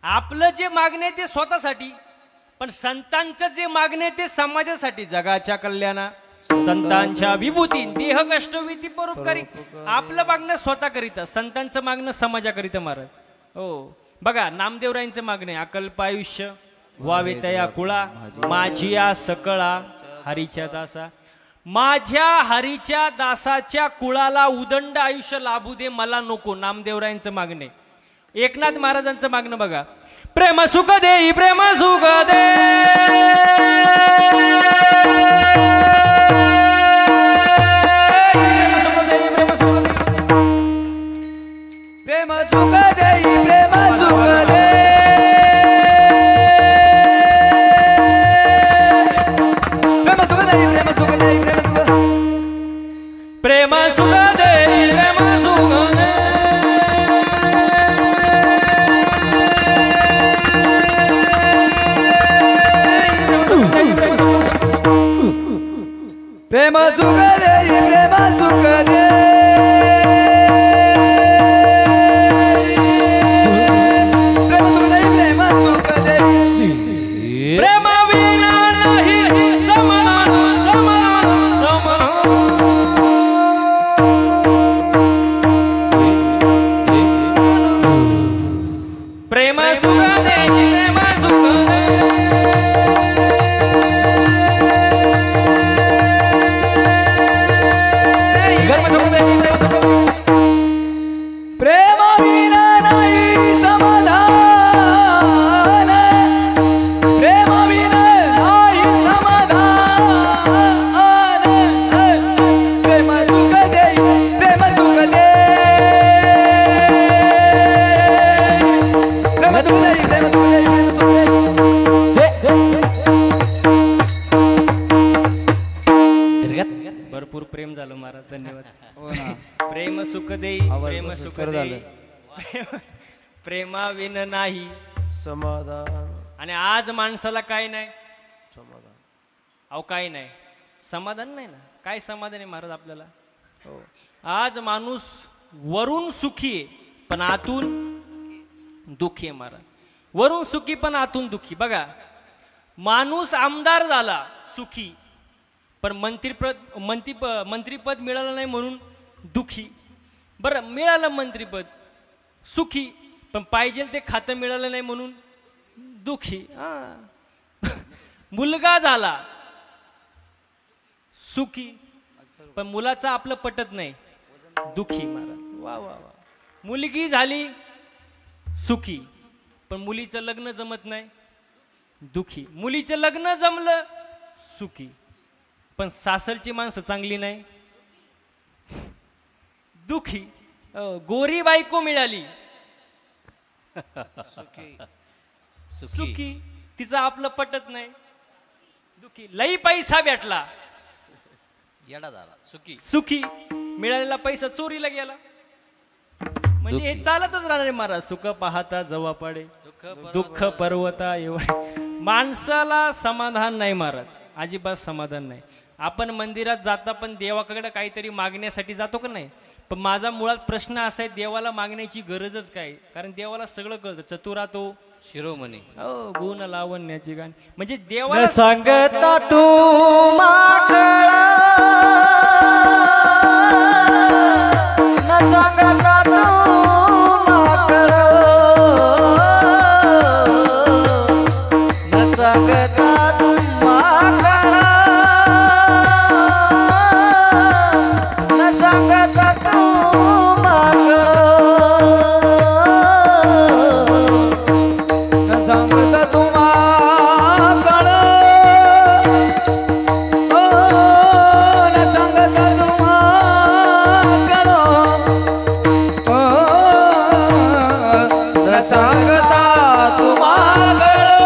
आपलं जे मागणे ते स्वतःसाठी, पण संतांचं जे मागणे ते समाजासाठी. जगाच्या कल्याणा संतांच्या विभूती देह कष्टविधी परोपकारी. आपलं मागणं स्वतः करिता, संतांचं मागणं समाजाकरिता महाराज. हो, बघा नामदेवरायांचं मागणे अकल्प आयुष्य व्हावे तया कुळा, माझी या सकळा हरीच्या दासा. माझ्या हरीच्या दासाच्या कुळाला उदंड आयुष्य लाभू दे, मला नको. नामदेवरायांचं मागणे. एकनाथ महाराजांचं मागणं बघा, प्रेम सुख दे, प्रेम सुख दे, प्रेम सुख दे, प्रेम सुख दे, प्रेम सुख दे, प्रेम सुख दे. प्रेम सुख दे, प्रेम सुख दे. सुख देई आवाज प्रेम बसून सुख तर देई झालं. प्रेमाविन नाही. समाधान आणि आज माणसाला काय नाही, समाधान अहो काय नाही, समाधान नाही ना. काय समाधान आहे महाराज आपल्याला? हो, आज माणूस वरून सुखी आहे पण आतून दुःखी आहे महाराज. वरून सुखी पण आतून दुःखी. बघा, माणूस आमदार झाला सुखी पण मंत्रीपद मिळालं नाही म्हणून दुःखी. बरं, मिळालं मंत्रीपद सुखी पण पाहिजे ते खातं मिळालं नाही म्हणून दुःखी. मुलगा झाला सुखी पण मुलाचं आपलं पटत नाही दुःखी महाराज. वा वा वा. मुलगी झाली सुखी पण मुलीचं लग्न जमत नाही दुःखी. मुलीचं लग्न जमलं सुखी पण सासरची माणसं चांगली नाही दुःखी. गोरी बायको मिळाली सुखी, तिचं आपलं पटत नाही दुःखी. लई पैसा भेटला येडा झाला सुखी. सुखी, मिळालेला पैसा चोरीला गेला म्हणजे हे चालतच राहणार आहे महाराज. सुख पाहता जवा पाडे दुःख पर्वता एवढे. माणसाला समाधान नाही महाराज, अजिबात समाधान नाही. आपण मंदिरात जाता पण देवाकडे काहीतरी मागण्यासाठी जातो का नाही? पण माझा मुळात प्रश्न असा आहे, देवाला मागण्याची गरजच काय? कारण देवाला सगळं कळतं. चतुरा तो शिरोमणी. हो, गुण लावण्याची गाणी म्हणजे देवाला सांगता तू माकळा न सांगता तू माकळा न सांगता तू माकळा न सांगता तू माकळा न सांगता तू माकळा न सांगता तू माकळा न सांगता तू माकळा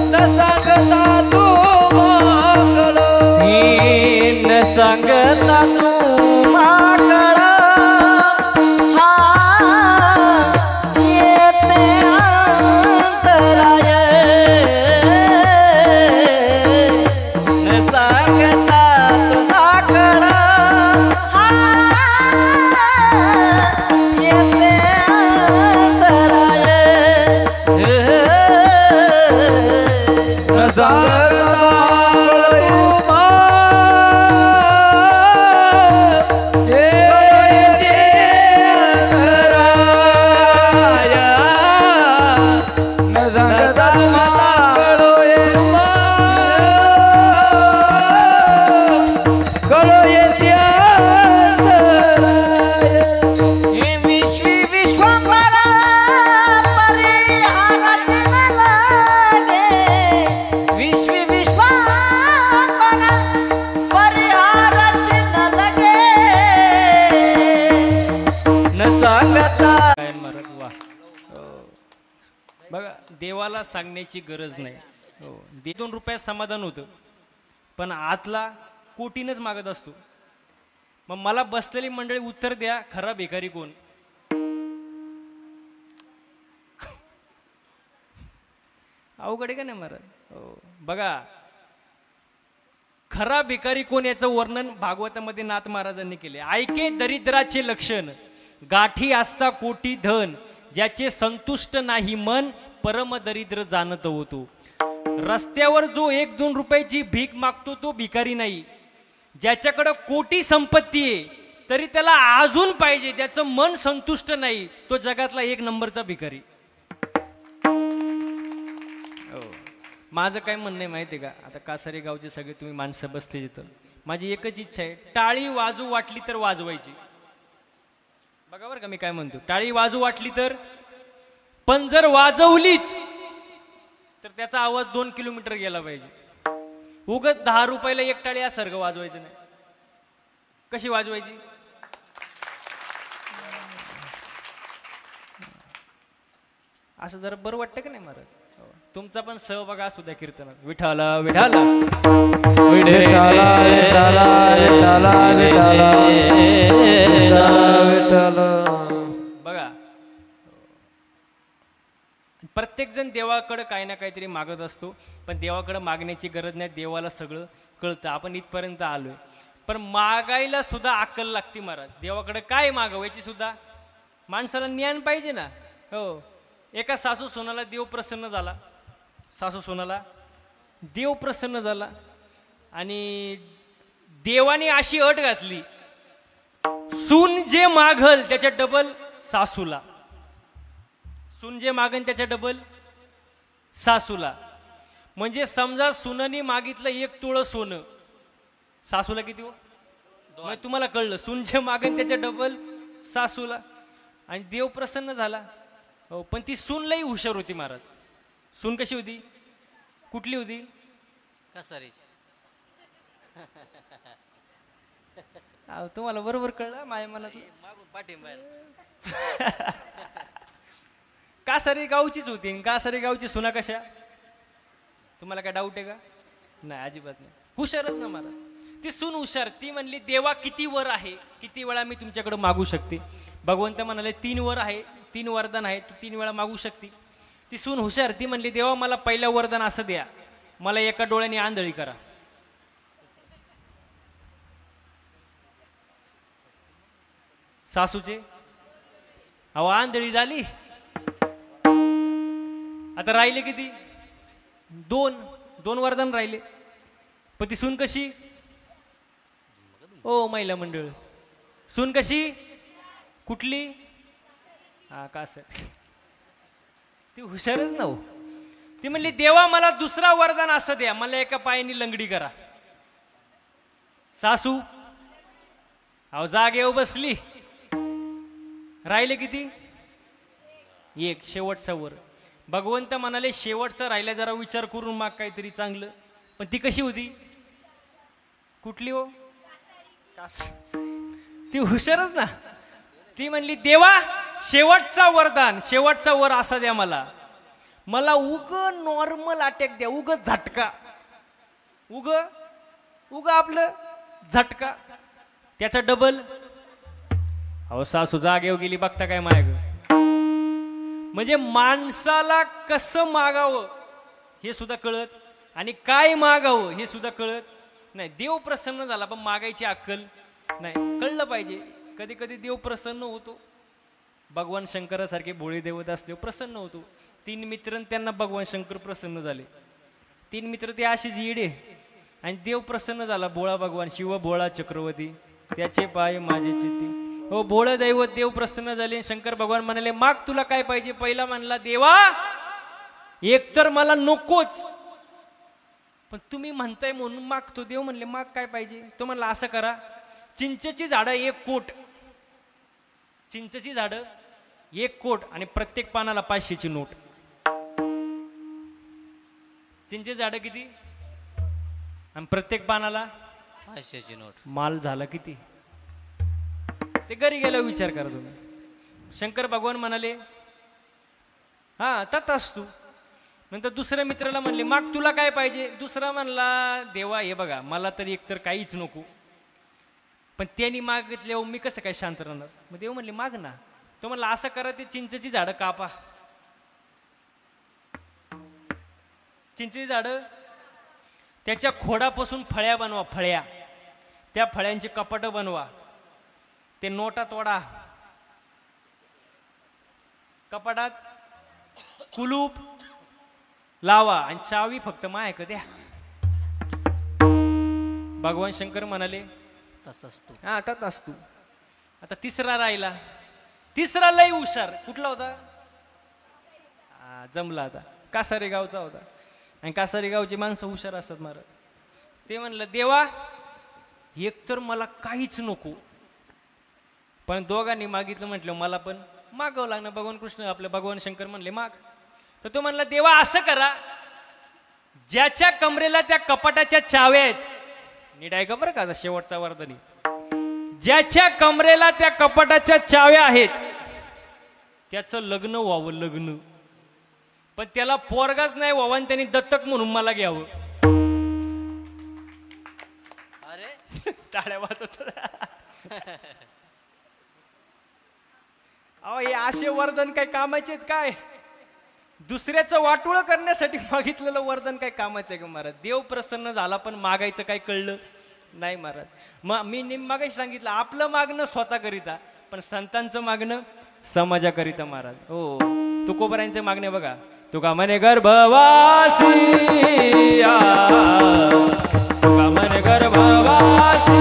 न सांगता तू माकळा न सांगता तू माकळा येते अंतराय न सांगता तू माकळा येते अंतराय न सांगता काय महाराज. वा. बघा, देवाला सांगण्याची गरज नाही. हो, 2 रुपयात समाधान होतं पण आतला कोटीनच मागत असतो. मग मला बसलेली मंडळी उत्तर द्या, खरा भिकारी कोण? अवघड आहे का नाही महाराज? हो, बघा, खरा भिकारी कोण याचं वर्णन भागवतामध्ये नाथ महाराजांनी केले. ऐके दरिद्राचे लक्षण, गाठी असता कोटी धन, ज्याचे संतुष्ट नाही मन, परम दरिद्र जाणत होतो. रस्त्यावर जो 1-2 रुपयाची भीक मागतो तो भिकारी नाही. ज्याच्याकडे कोटी संपत्ती आहे तरी त्याला अजून पाहिजे, ज्याचं मन संतुष्ट नाही, तो जगातला 1 नंबरचा भिकारी. माझं काय म्हणणं आहे माहिती आहे का? आता कासारी गावचे सगळे तुम्ही माणसं बसले तिथं, माझी एकच इच्छा आहे, टाळी वाजू वाटली तर वाजवायची. बघा बरं का मी काय म्हणतो, टाळी वाजू वाटली तर, पण जर वाजवलीच तर त्याचा आवाज 2 किलोमीटर गेला पाहिजे. उगाच 10 रुपयाला 1 टाळी यासारखं वाजवायचं नाही. कशी वाजवायची? असं जरा बरं वाटतं का नाही महाराज? तुमचा पण सहभाग असू द्या कीर्तनात. विठाला विठाला विठ्ठला विठ्ठला विठ्ठला विठ्ठला विठ्ठला. बघा, प्रत्येक जण देवाकडे काही ना काहीतरी मागत असतो, पण देवाकडे मागण्याची गरज नाही. देवाला सगळं कळतं. आपण इथपर्यंत आलोय, पण मागायला सुद्धा अक्कल लागते महाराज. देवाकडे काय मागावं याची सुद्धा माणसाला ज्ञान पाहिजे ना. हो, एका सासू सोनाला देव प्रसन्न झाला. सासू सोनाला देव प्रसन्न झाला आणि देवाने अशी अट घातली, सून जे मागल त्याच्या डबल सासूला. सून जे मागन त्याच्या डबल सासूला. म्हणजे समजा सुनानी मागितलं 1 तोळं सोनं, सासूला किती हो? म्हणजे तुम्हाला कळलं, सून जे मागन त्याच्या डबल सासूला. आणि देव प्रसन्न झाला. हो, पण ती सून लई हुशार होती महाराज. सून कशी होती? कुठली होती? कसारी. तुम्हाला बरोबर कळलं माझ्या मनाचं. मागून पाठिंबा. कासारी गावचीच होती. कासारी गावची सुना कशा? तुम्हाला काय डाऊट आहे का? नाही, अजिबात नाही. हुशारच ना मला. ती सून हुशार. ती म्हणली, देवा किती वर आहे, किती वेळा मी तुमच्याकडे मागू शकते. भगवंत म्हणाले 3 वर आहे, 3 वरदान आहे, तू 3 वेळा मागू शकते. ती सून हुशार. ती म्हणली, देवा मला पहिलं वरदान असं द्या, मला एका डोळ्याने आंधळी करा. सासूचे अहो आंधळी झाली. आता राहिले किती? 2 वरदान राहिले. पण ती सून कशी? ओ महिला मंडळ, सून कशी? कुठली? हा, का सर, ती हुशारच ना हो. ती म्हणली, देवा मला दुसरा वरदान असं द्या, मला एका पायाने लंगडी करा. सासू अहो जागेवर बसली. राहिले किती? 1, शेवटचा वर. भगवंत म्हणाले, शेवटचा राहिला, जरा विचार करून माग काहीतरी चांगलं. पण ती कशी होती? कुठली हो? ती हुशारच ना. ती म्हणली, देवा शेवटचा वरदान, शेवटचा वर असा द्या मला, मला उग नॉर्मल अटॅक द्या, उग झटका, उग आपलं झटका, त्याचा डबल. अहो सासू जागेवर गेली, बघता काय माग. म्हणजे माणसाला कसं मागावं हे सुद्धा कळत, आणि काय मागावं हे सुद्धा कळत नाही. देव प्रसन्न झाला, पण मागायची अक्कल नाही. कळलं पाहिजे. कधी कधी देव प्रसन्न होतो. भगवान शंकरासारखे भोळे देवत असले प्रसन्न होतो. 3 मित्र, त्यांना भगवान शंकर प्रसन्न झाले. 3 मित्र ते अशीच येडे, आणि देव प्रसन्न झाला. भोळा भगवान, शिव भोळा चक्रवर्ती, त्याचे पाय माझे चित्ती. हो, भोळ दैवत देव प्रसन्न झाले. शंकर भगवान म्हणाले, माग तुला काय पाहिजे? पहिला म्हणला, देवा एकतर मला नकोच, पण तुम्ही म्हणताय म्हणून मागतो. देव म्हणले, माग काय पाहिजे? तो म्हणला, असं करा, चिंचेची झाडं 1 कोट, चिंचेची झाडं 1 कोट, आणि प्रत्येक पानाला 500ची नोट. चिंचेची झाडं किती? आणि प्रत्येक पानाला 500ची नोट. माल झाला किती? ते घरी गेल्यावर विचार करा तुम्ही. शंकर भगवान म्हणाले, हा तथास्तु. नंतर दुसऱ्या मित्राला म्हणले, माग तुला काय पाहिजे? दुसरा म्हणला, देवा हे बघा, मला तरी एकतर काहीच नको, पण त्यांनी मागितल्यावर मी कसं काय शांत राहणार? मग देव म्हणले, माग ना. तो म्हणला, असं करा, ते चिंचेची झाडं कापा. चिंचेची झाडं, त्याच्या खोडापासून फळ्या बनवा, फळ्या, त्या फळ्यांची कपाट बनवा, ते नोटा तोडा, कपाटात कुलूप लावा, आणि चावी फक्त मायक द्या. भगवान शंकर म्हणाले, तसंच तू. हा तसाच तू. आता तिसरा राहिला. तिसरा लई हुशार. कुठला होता? जमला आता. कासारे गावचा होता. आणि कासारे गावची माणसं हुशार असतात महाराज. ते म्हणलं, देवा एकतर मला काहीच नको, पण दोघांनी मागितलं म्हटलं मला पण मागावं लागणार. भगवान कृष्ण आपले भगवान शंकर म्हणले, माग. तर तो म्हणला, देवा असं करा, ज्याच्या कमरेला त्या कपाटाच्या चाव्या आहेत, नीट आहे का बरं का शेवटचा वर्धनी, ज्याच्या कमरेला त्या कपाटाच्या चाव्या आहेत त्याचं लग्न व्हावं. लग्न पण त्याला पोरगाच नाही व्हावा आणि त्यांनी दत्तक म्हणून मला घ्यावं. अरे टाळ्या वाजवत. अहो हे असे वरदान काय कामाचे आहेत काय? दुसऱ्याचं वाटोळं करण्यासाठी मागितलेलं वरदान काय कामाचं आहे का महाराज? देव प्रसन्न झाला पण मागायचं काय कळलं नाही महाराज. मग मी मागाशी सांगितलं आपलं मागणं स्वतः करिता, पण संतांचं मागणं समाजाकरिता महाराज. हो तुकोबरायांचे मागणे बघा. तुका म्हणे गर्भवासी, तुका म्हणे गर्भवासी,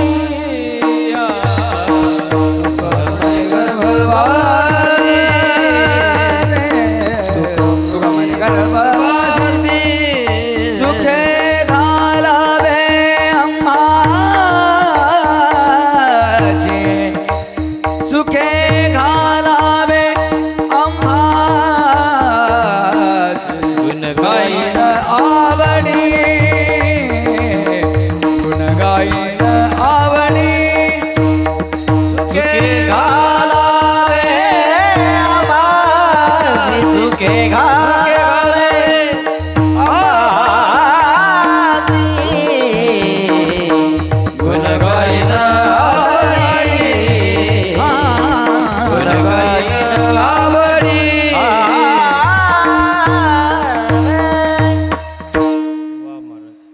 सुखे घालावे आम्हाशी, सुखे घालावे आम्हाशी, गुण गाईन आवडी, गुण गाईन आवडी, सुखे घालावे आम्हाशी, सुखे घालावे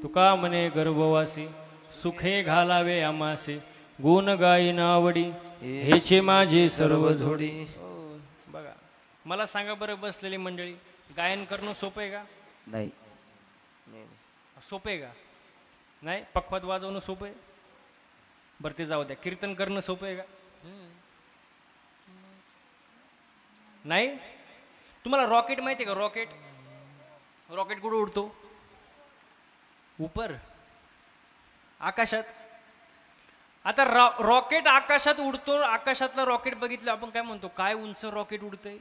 तुका म्हणे गर्भवासी, सुखे घालावे आमासे, गुण गायीन आवडी, हेचे माझे सर्व जोडी. बघा मला सांगा बरं, बसलेली मंडळी, गायन करणं सोपं आहे का? नाही. सोपं आहे का? नाही. पखवात वाजवणं सोपं आहे? बरं ते जाऊ द्या. कीर्तन करणं सोपं आहे का? नाही. तुम्हाला रॉकेट माहिती आहे का? रॉकेट, रॉकेट कुठं उडतो? उपर आकाशात. आता रॉकेट आकाशात उडतो. आकाशातलं रॉकेट बघितलं आपण काय म्हणतो, काय उंच रॉकेट उडतंय.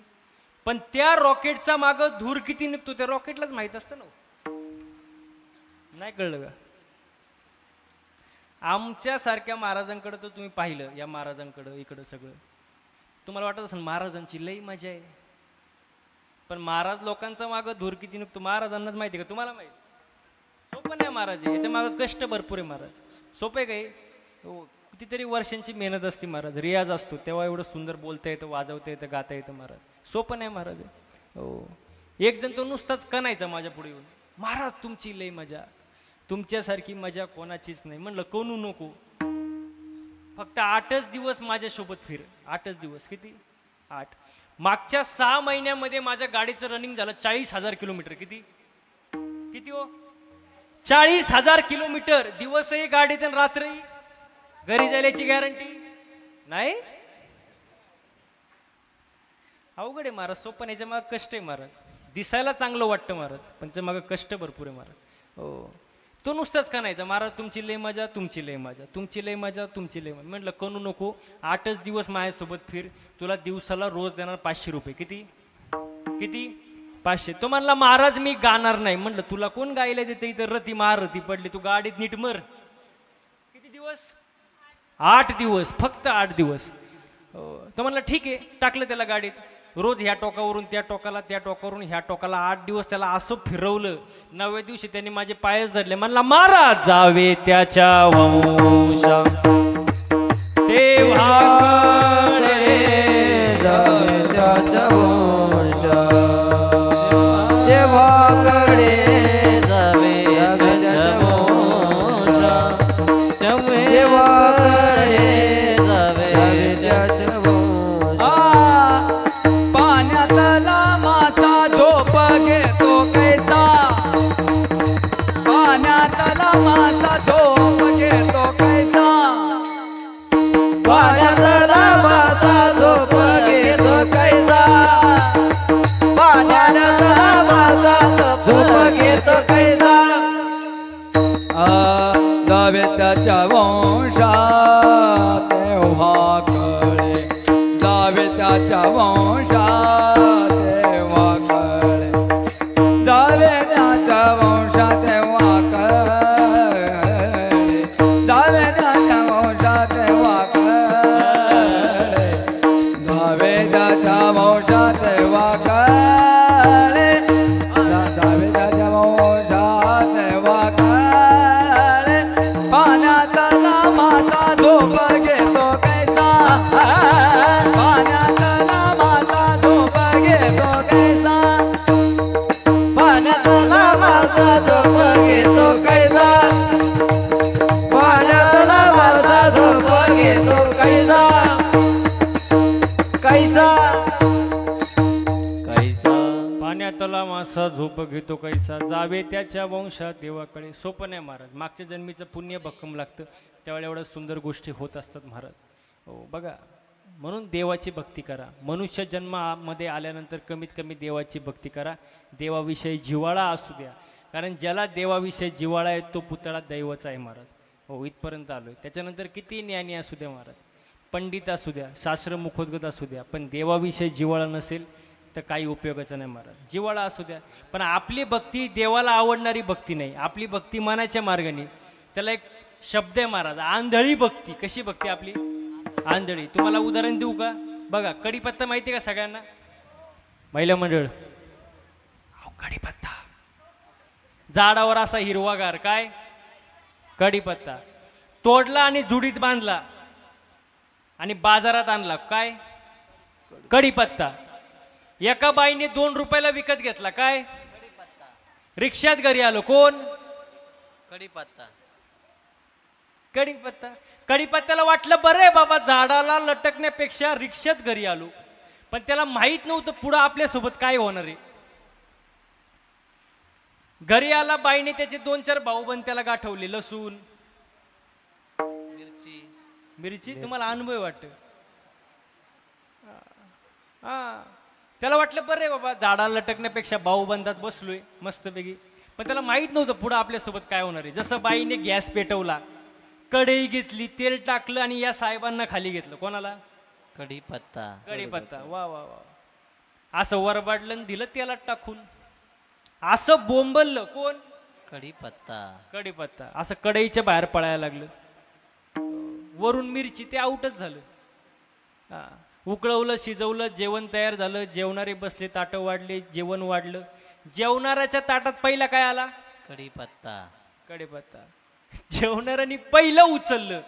पण त्या रॉकेटचा माग धूर किती निघतो त्या रॉकेटलाच माहित असतं ना. नाही कळलं का? आमच्या सारख्या महाराजांकडे तर तुम्ही पाहिलं, या महाराजांकडं इकडं सगळं तुम्हाला वाटत असेल महाराजांची लई मजा आहे. पण महाराज लोकांचा माग धूर किती निघतो महाराजांनाच माहिती का? तुम्हाला माहिती? सोपं नाही महाराज, याच्या मागं कष्ट भरपूर आहे महाराज. सोपे काय? हो कितीतरी वर्षांची मेहनत असते महाराज. रियाज असतो तेव्हा एवढं सुंदर बोलता येतं, वाजवता येतं, गाता येतं महाराज. सोपं नाही महाराज. हो एक जण तो नुसताच कणायचा माझ्या पुढे येऊन, महाराज तुमची लई मजा, तुमच्यासारखी मजा कोणाचीच नाही. म्हणलं कोणू नको, फक्त 8च दिवस माझ्यासोबत फिर. 8च दिवस. किती? 8. मागच्या 6 महिन्यामध्ये माझ्या गाडीचं रनिंग झालं 40,000 किलोमीटर. किती किती हो? 40,000 किलोमीटर. दिवसही गाडीत आणि रात्रही घरी जायची गॅरंटी नाही. अवघड आहे महाराज. सोपं याच्या मागं कष्ट आहे महाराज. दिसायला चांगलं वाटतं महाराज, पण त्याच्या मागं कष्ट भरपूर आहे महाराज. हो तो नुसताच कानायचा, महाराज तुमची लय मजा, तुमची लय मजा, तुमची लय मजा, तुमची लय मजा. म्हटलं करू नको, 8च दिवस माझ्यासोबत फिर, तुला दिवसाला रोज देणार 500 रुपये. किती किती? 500. तो म्हणला महाराज मी गाणार नाही. म्हटलं तुला कोण गायला देते? इथं रती महारती पडली, तू गाडीत नीट मर. किती दिवस? 8 दिवस. फक्त 8 दिवस. तो म्हणला ठीक आहे. टाकलं त्याला गाडीत. रोज ह्या टोकावरून त्या टोकाला, त्या टोकावरून ह्या टोकाला 8 दिवस त्याला असं फिरवलं. 9व्या दिवशी त्यांनी माझे पायच धरले. म्हणला महाराज जावे त्याच्या वंशा तेव्हा जावे त्याच्या वंशा, देवाकडे जावे त्याच्या वंशा, देवाकडे जावे त्याच्या वंशा. पाण्यातला मासा झोप घेतो कैसा, पाण्यातला मासा झोप घेतो कैसा, पाण्यातला मासा झोप घेतो कैसा, पाण्यातला मासा झोप घेतो कैसा. जावे त्याच्या वंशा तेव्हा कळे, जावे त्याच्या वंशा तेव्हा कळे, जावे त्याच्या वंशा तेव्हा कळे, जावे त्याच्या वंशा तेव्हा कळे, जावे त्याच्या वंशा तेव्हा कळे. असा झोप घेतो कैसा जावे त्याच्या वंशात देवाकडे. सोपं नाही महाराज, मागच्या जन्मीचं पुण्य भक्कम लागतं त्यावेळेला एवढ्या सुंदर गोष्टी होत असतात महाराज. हो बघा, म्हणून देवाची भक्ती करा. मनुष्य जन्मामध्ये आल्यानंतर कमीत कमी देवाची भक्ती करा. देवाविषयी जिव्हाळा असू द्या, कारण ज्याला देवाविषयी जिव्हाळा आहे तो पुतळा दैवच आहे महाराज. हो, इथपर्यंत आलो आहे. त्याच्यानंतर किती ज्ञानी असू द्या महाराज, पंडित असू द्या, शास्त्र मुखोद्गत असू द्या, पण देवाविषयी जिव्हाळा नसेल तर काही उपयोगाचं नाही महाराज. जिव्हाळा असू द्या, पण आपली भक्ती देवाला आवडणारी भक्ती नाही, आपली भक्ती मनाच्या मार्गाने. त्याला एक शब्द आहे महाराज, आंधळी भक्ती. कशी भक्ती आपली? आंधळी. तुम्हाला उदाहरण देऊ का? बघा, कढीपत्ता माहिती आहे का सगळ्यांना? महिला मंडळ, कढीपत्ता झाडावर असा हिरवागार, काय कढीपत्ता तोडला आणि जुडीत बांधला आणि बाजारात आणला, काय कढीपत्ता. एका बाईने 2 रुपयाला विकत घेतला, काय रिक्षात घरी आलो, कोण कढीपत्ता. कढीपत्ता. कढीपत्त्याला वाटलं बरं आहे बाबा, झाडाला लटकण्यापेक्षा रिक्षात घरी आलो, पण त्याला माहित नव्हतं पुढं आपल्यासोबत काय होणार आहे. घरी आला, बाईने त्याचे 2-4 भाऊबंद त्याला गाठवले, लसूण मिरची. तुम्हाला अनुभव वाटत? हा, त्याला वाटलं बरं आहे बाबा, झाडाला लटकण्यापेक्षा भाऊबंदात बसलोय मस्तपैकी, पण त्याला माहित नव्हतं पुढं आपल्यासोबत काय होणार आहे. जसं बाईने गॅस पेटवला, कढई घेतली, तेल टाकलं आणि या साहेबांना खाली घेतलं. कोणाला? कढीपत्ता. कढीपत्ता. वा वा वा. असं वरबाडलं आणि दिलं तेलात टाकून, असं बोंबललं, कोण? कढीपत्ता. कढीपत्ता. असं कढईच्या बाहेर पळायला लागलं, वरून मिरची, ते आउटच झालं. हा, उकळवलं, शिजवलं, जेवण तयार झालं, जेवणारे बसले, ताटं वाढले, जेवण वाढलं. जेवणाऱ्याच्या ताटात पहिला काय आला? कढीपत्ता. कढीपत्ता. जेवणाऱ्यांनी पहिलं उचललं,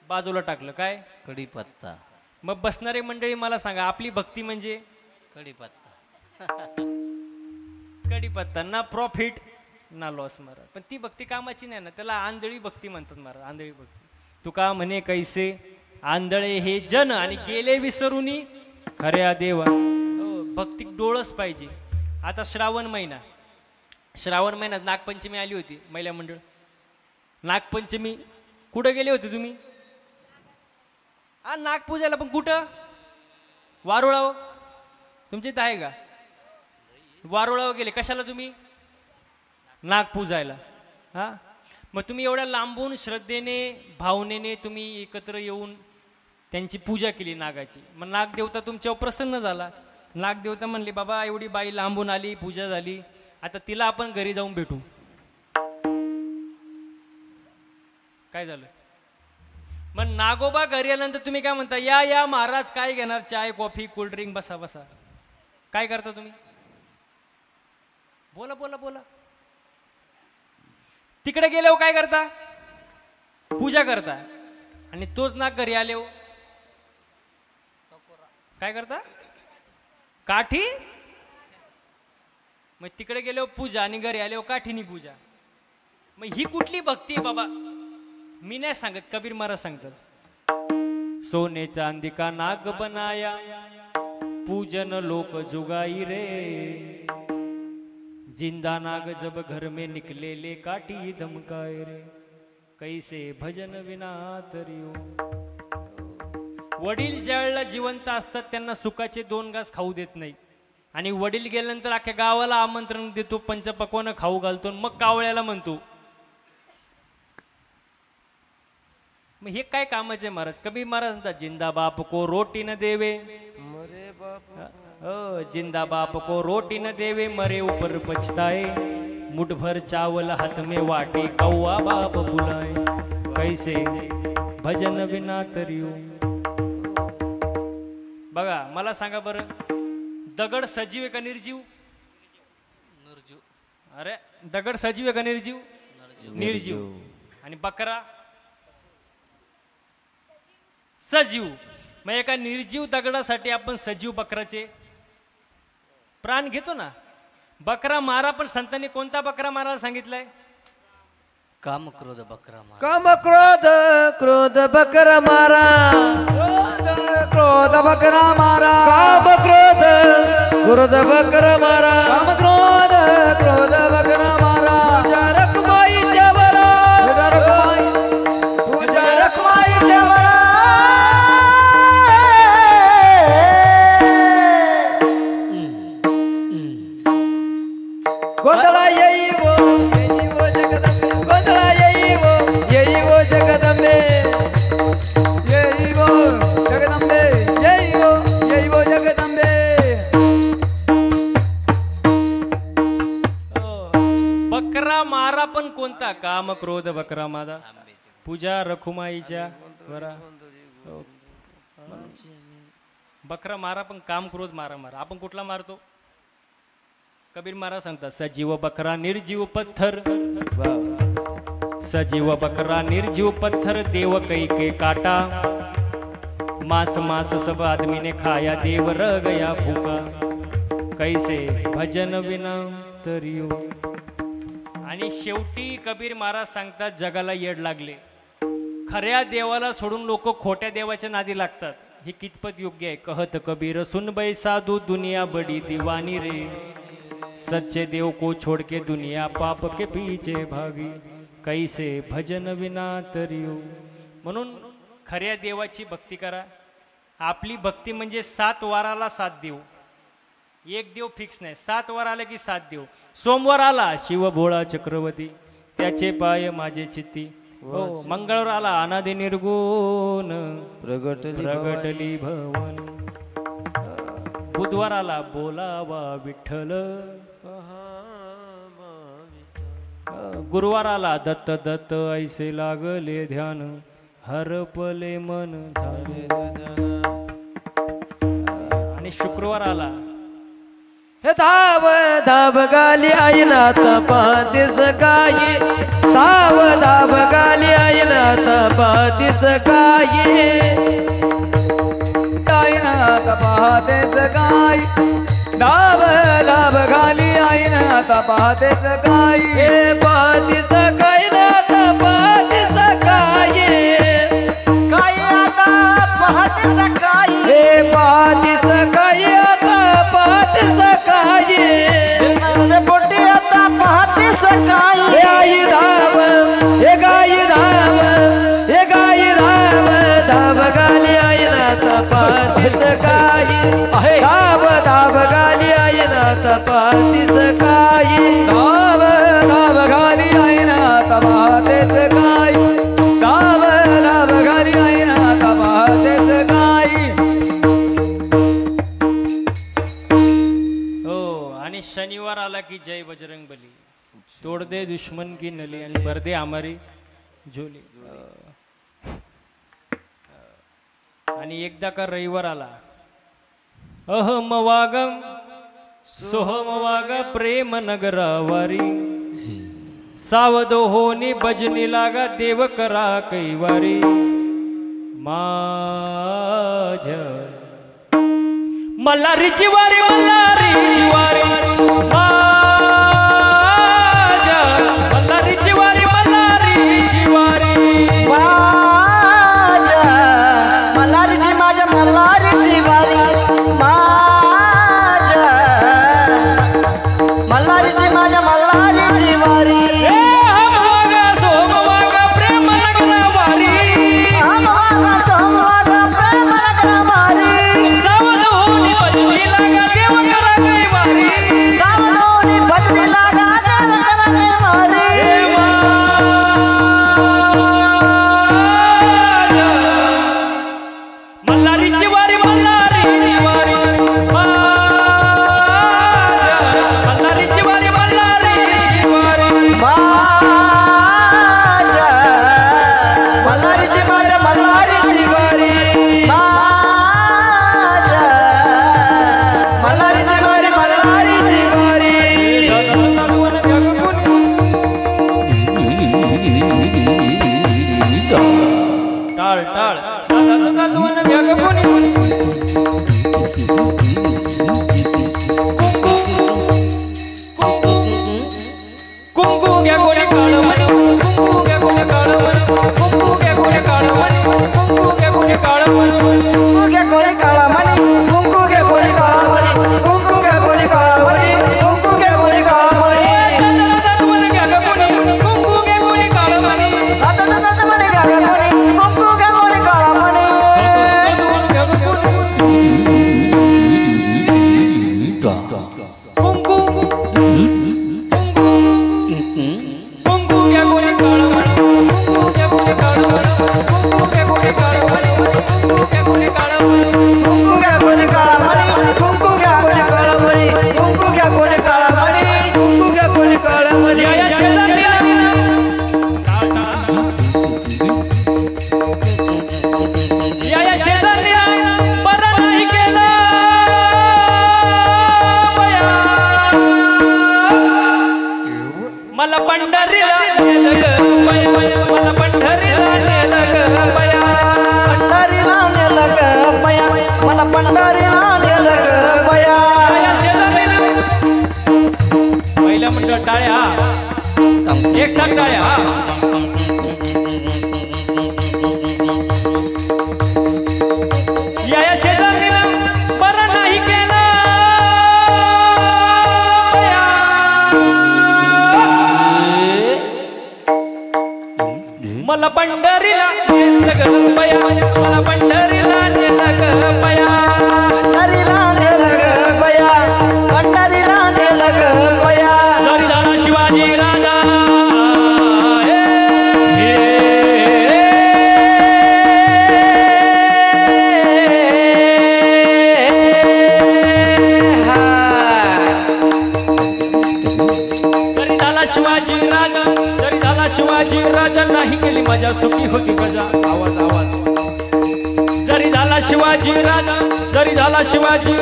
बाजूला टाकलं, काय कढीपत्ता. मग बसणारे मंडळी मला सांगा, आपली भक्ती म्हणजे कढीपत्ता. कढीपत्ता. ना प्रॉफिट ना लॉस महाराज. पण ती भक्ती कामाची नाही ना, त्याला आंधळी भक्ती म्हणतात महाराज. आंधळी भक्ती. तुका म्हणे कैसे आंधळे हे जन आणि गेले विसरूनी खऱ्या देवा. भक्ती डोळस पाहिजे. आता श्रावण महिना, श्रावण महिन्यात नागपंचमी आली होती. महिला मंडळ, नागपंचमी कुठं गेले होते तुम्ही? नागपूजाला. पण कुठं? वारुळाव. तुमच्या इथं आहे का? वारुळाव गेले. कशाला तुम्ही? नागपूजायला. हा, मग तुम्ही एवढ्या लांबून श्रद्धेने भावनेने तुम्ही एकत्र येऊन त्यांची पूजा केली नागाची. मग नागदेवता तुमच्यावर प्रसन्न झाला. नागदेवता म्हणले बाबा, एवढी बाई लांबून आली, पूजा झाली, आता तिला आपण घरी जाऊन भेटू. काय झालं? मग नागोबा घरी आल्यानंतर तुम्ही काय म्हणता? या या महाराज, काय घेणार? चाय, कॉफी, कोल्ड्रिंक, बसा बसा. काय करता तुम्ही? बोला बोला बोला. तिकडे गेल्यावर काय करता? पूजा करता. आणि तोच नाग घरी आले हो काय करता? काठी. मग तिकडे गेल्यावर पूजा आणि घरी आल्यावर काठीनी पूजा. मग ही कुठली भक्ती आहे बाबा? मी नाही सांगत, कबीर महाराज सांगतात. सोने चांदी का नाग बनाया, पूजन लोक जुगाई रे, जिंदा नाग जब घर में निकलेले, काठी धमकाए रे, कैसे भजन विना तरियो. वडील ज्यावेळेला जिवंत असतात त्यांना सुखाचे 2 घास खाऊ देत नाही, आणि वडील गेल्यानंतर अख्ख्या गावाला आमंत्रण देतो, पंचपक्वान्न खाऊ घालतो, मग कावळ्याला म्हणतो. मग हे काय कामाचे महाराज? कबीर महाराज म्हणतात, जिंदा बाप को रोटी न देवे, मरे बाप जिंदा बाप को रोटी न देवे, मरे ऊपर पछताए, मुठ भर चावल हाथ में वाटे, कौआ बाप बुलाए, कैसे भजन विना तरियो. बघा, मला सांगा बरं, दगड सजीव आहे का निर्जीव? निर्जीव. अरे, दगड सजीव आहे का निर्जीव? निर्जीव. आणि बकरा सजीव. मग एका निर्जीव दगडासाठी आपण सजीव बकराचे प्राण घेतो ना. बकरा मारा, पण संतांनी कोणता बकरा मारायला सांगितलंय? काम क्रोध बकरा मारा. काम क्रोध क्रोध बकरा मारा, क्रोध क्रोध बकरा मारा, काम क्रोध क्रोध बकर मारा काम क्रोध क्रोध बकरा मारा तुझ्या रखमाईच्या वरा तुझ्या रखमाईच्या वरा गोंधळा येई वो जगदंबे गोंधळा येई वो जगदंबे येई वो जगदंबे येई वो जगदंबे बकरा मारा पण कोणता काम क्रोध बकरा मारा पूजा रखुमाईच्या वरा हो. बकरा मारा पण काम क्रोध मारा मारा आपण कुठला मारतो कबीर महाराज सांगतात सजीव बकरा निर्जीव पत्थर सजीव बकरा निर्जीव पत्थर देव कई के काटा मास मास सब आदमी ने खाया देव रह गया भूखा कैसे भजन विना तरियो. आणि शेवटी कबीर महाराज सांगतात जगाला येड लागले खऱ्या देवाला सोडून लोक खोट्या देवाच्या नादी लागतात हे कितपत योग्य आहे. कहत कबीर सुन बै साधू दुनिया बडी दीवानी रे सच्चे देव को छोड़ के दुनिया पाप के पीछे भागी कैसे भजन विना तरियो. म्हणून खऱ्या देवाची भक्ती करा. आपली भक्ती म्हणजे 7 वाराला 7 देव. एक देव फिक्स नाही. 7 वार आले की 7 देव. सोमवार आला शिव भोळा चक्रवर्ती त्याचे पाय माझे चित्ती. हो मंगळवार आला अनादि निर्गुण प्रगटली भवन. बुधवार आला बोलावा विठ्ठल. गुरुवार आला दत्त दत्त ऐसे लागले ध्यान हरपले मन झाले. आणि शुक्रवार आला हे धाव धाव गाली आईनाथ पातीस काही धाव धाव गाली आईनाथ पातीस काही आईनाथ पाहतेच गाय दाब दाब घाली आईनाथ पाहतेच गाय हे पातीस काही नाथ पातीस काही काय आता पाहतेच काय हे पातीस काही आता पातीस काही माझ्या पोटी आता पाहतेच काय हे आई धाव हे गाई धाव हे गाई धाव धाव गाली आईनाथ पातीस काही धाव धाव गाली आईनाथ पातीस काही दाब दाब घाली आईनाथ पाहतेच गाय दाब दाब घाली आईनाथ पाहतेच गाय. हो. आणि शनिवार आला की जय बजरंग बली तोड दे दुश्मन की नली आणि भर दे हमारी झोली. आणि एकदा का रविवार आला अहम वागम सोहम वाग प्रेम नगरावारी सावधो होनी भजनी लागा देव करा कैवारी माझ्या मल्हारी जिवारी मल्हारी जिवारी माझ्या मल्हारी जिवारी मल्हारी जिवारी माझ्या मल्हारीची माझ्या मल्हारीची वारी माझ्या मल्हारीची माझ्या मल्हारीची वारी हे हम वागा सोम वागा प्रेम नगरावारी आम्हाला सोमवार प्रेम नगरावारी सावध होनी भजनी लागा देव करा कैवारी सावधोनी भजनी लागा देव करा कैवारी मल्हारी जिवारी मल्हारी जिवारी मल्हारी जिवारी मल्हारी जिवारी माझ्या मल्हारीची माझ्या मल्हारीची वारी माझ्या मल्हारीची वारी मल्हारीची वारी टाळ टाळ दादा जगपुनी कुंकू घ्या गोले काळ म्हणे कुंकू घ्या गोले काळ म्हणे कुंकू घ्या गोले काळ म्हणे कुंकू घ्या गोले काळ म्हणे कुंकू घ्या गोळी काळा मणी कुंकू घ्या गोळी काळा मणी कुंकू घ्या एक साथ टाळ्या या शेजारीनं बरं नाही केलं मला पंढरीला नेलं ग बया मला पंढरीला नेलं ग बया पंढरीला नेलं ग बया पंढरीला नेलं ग बया जरी झाला शिवाजी राजा शिवाजी राजा नाही गेली मजा सुखी होती प्रजा आवाज आवाज जरी झाला शिवाजी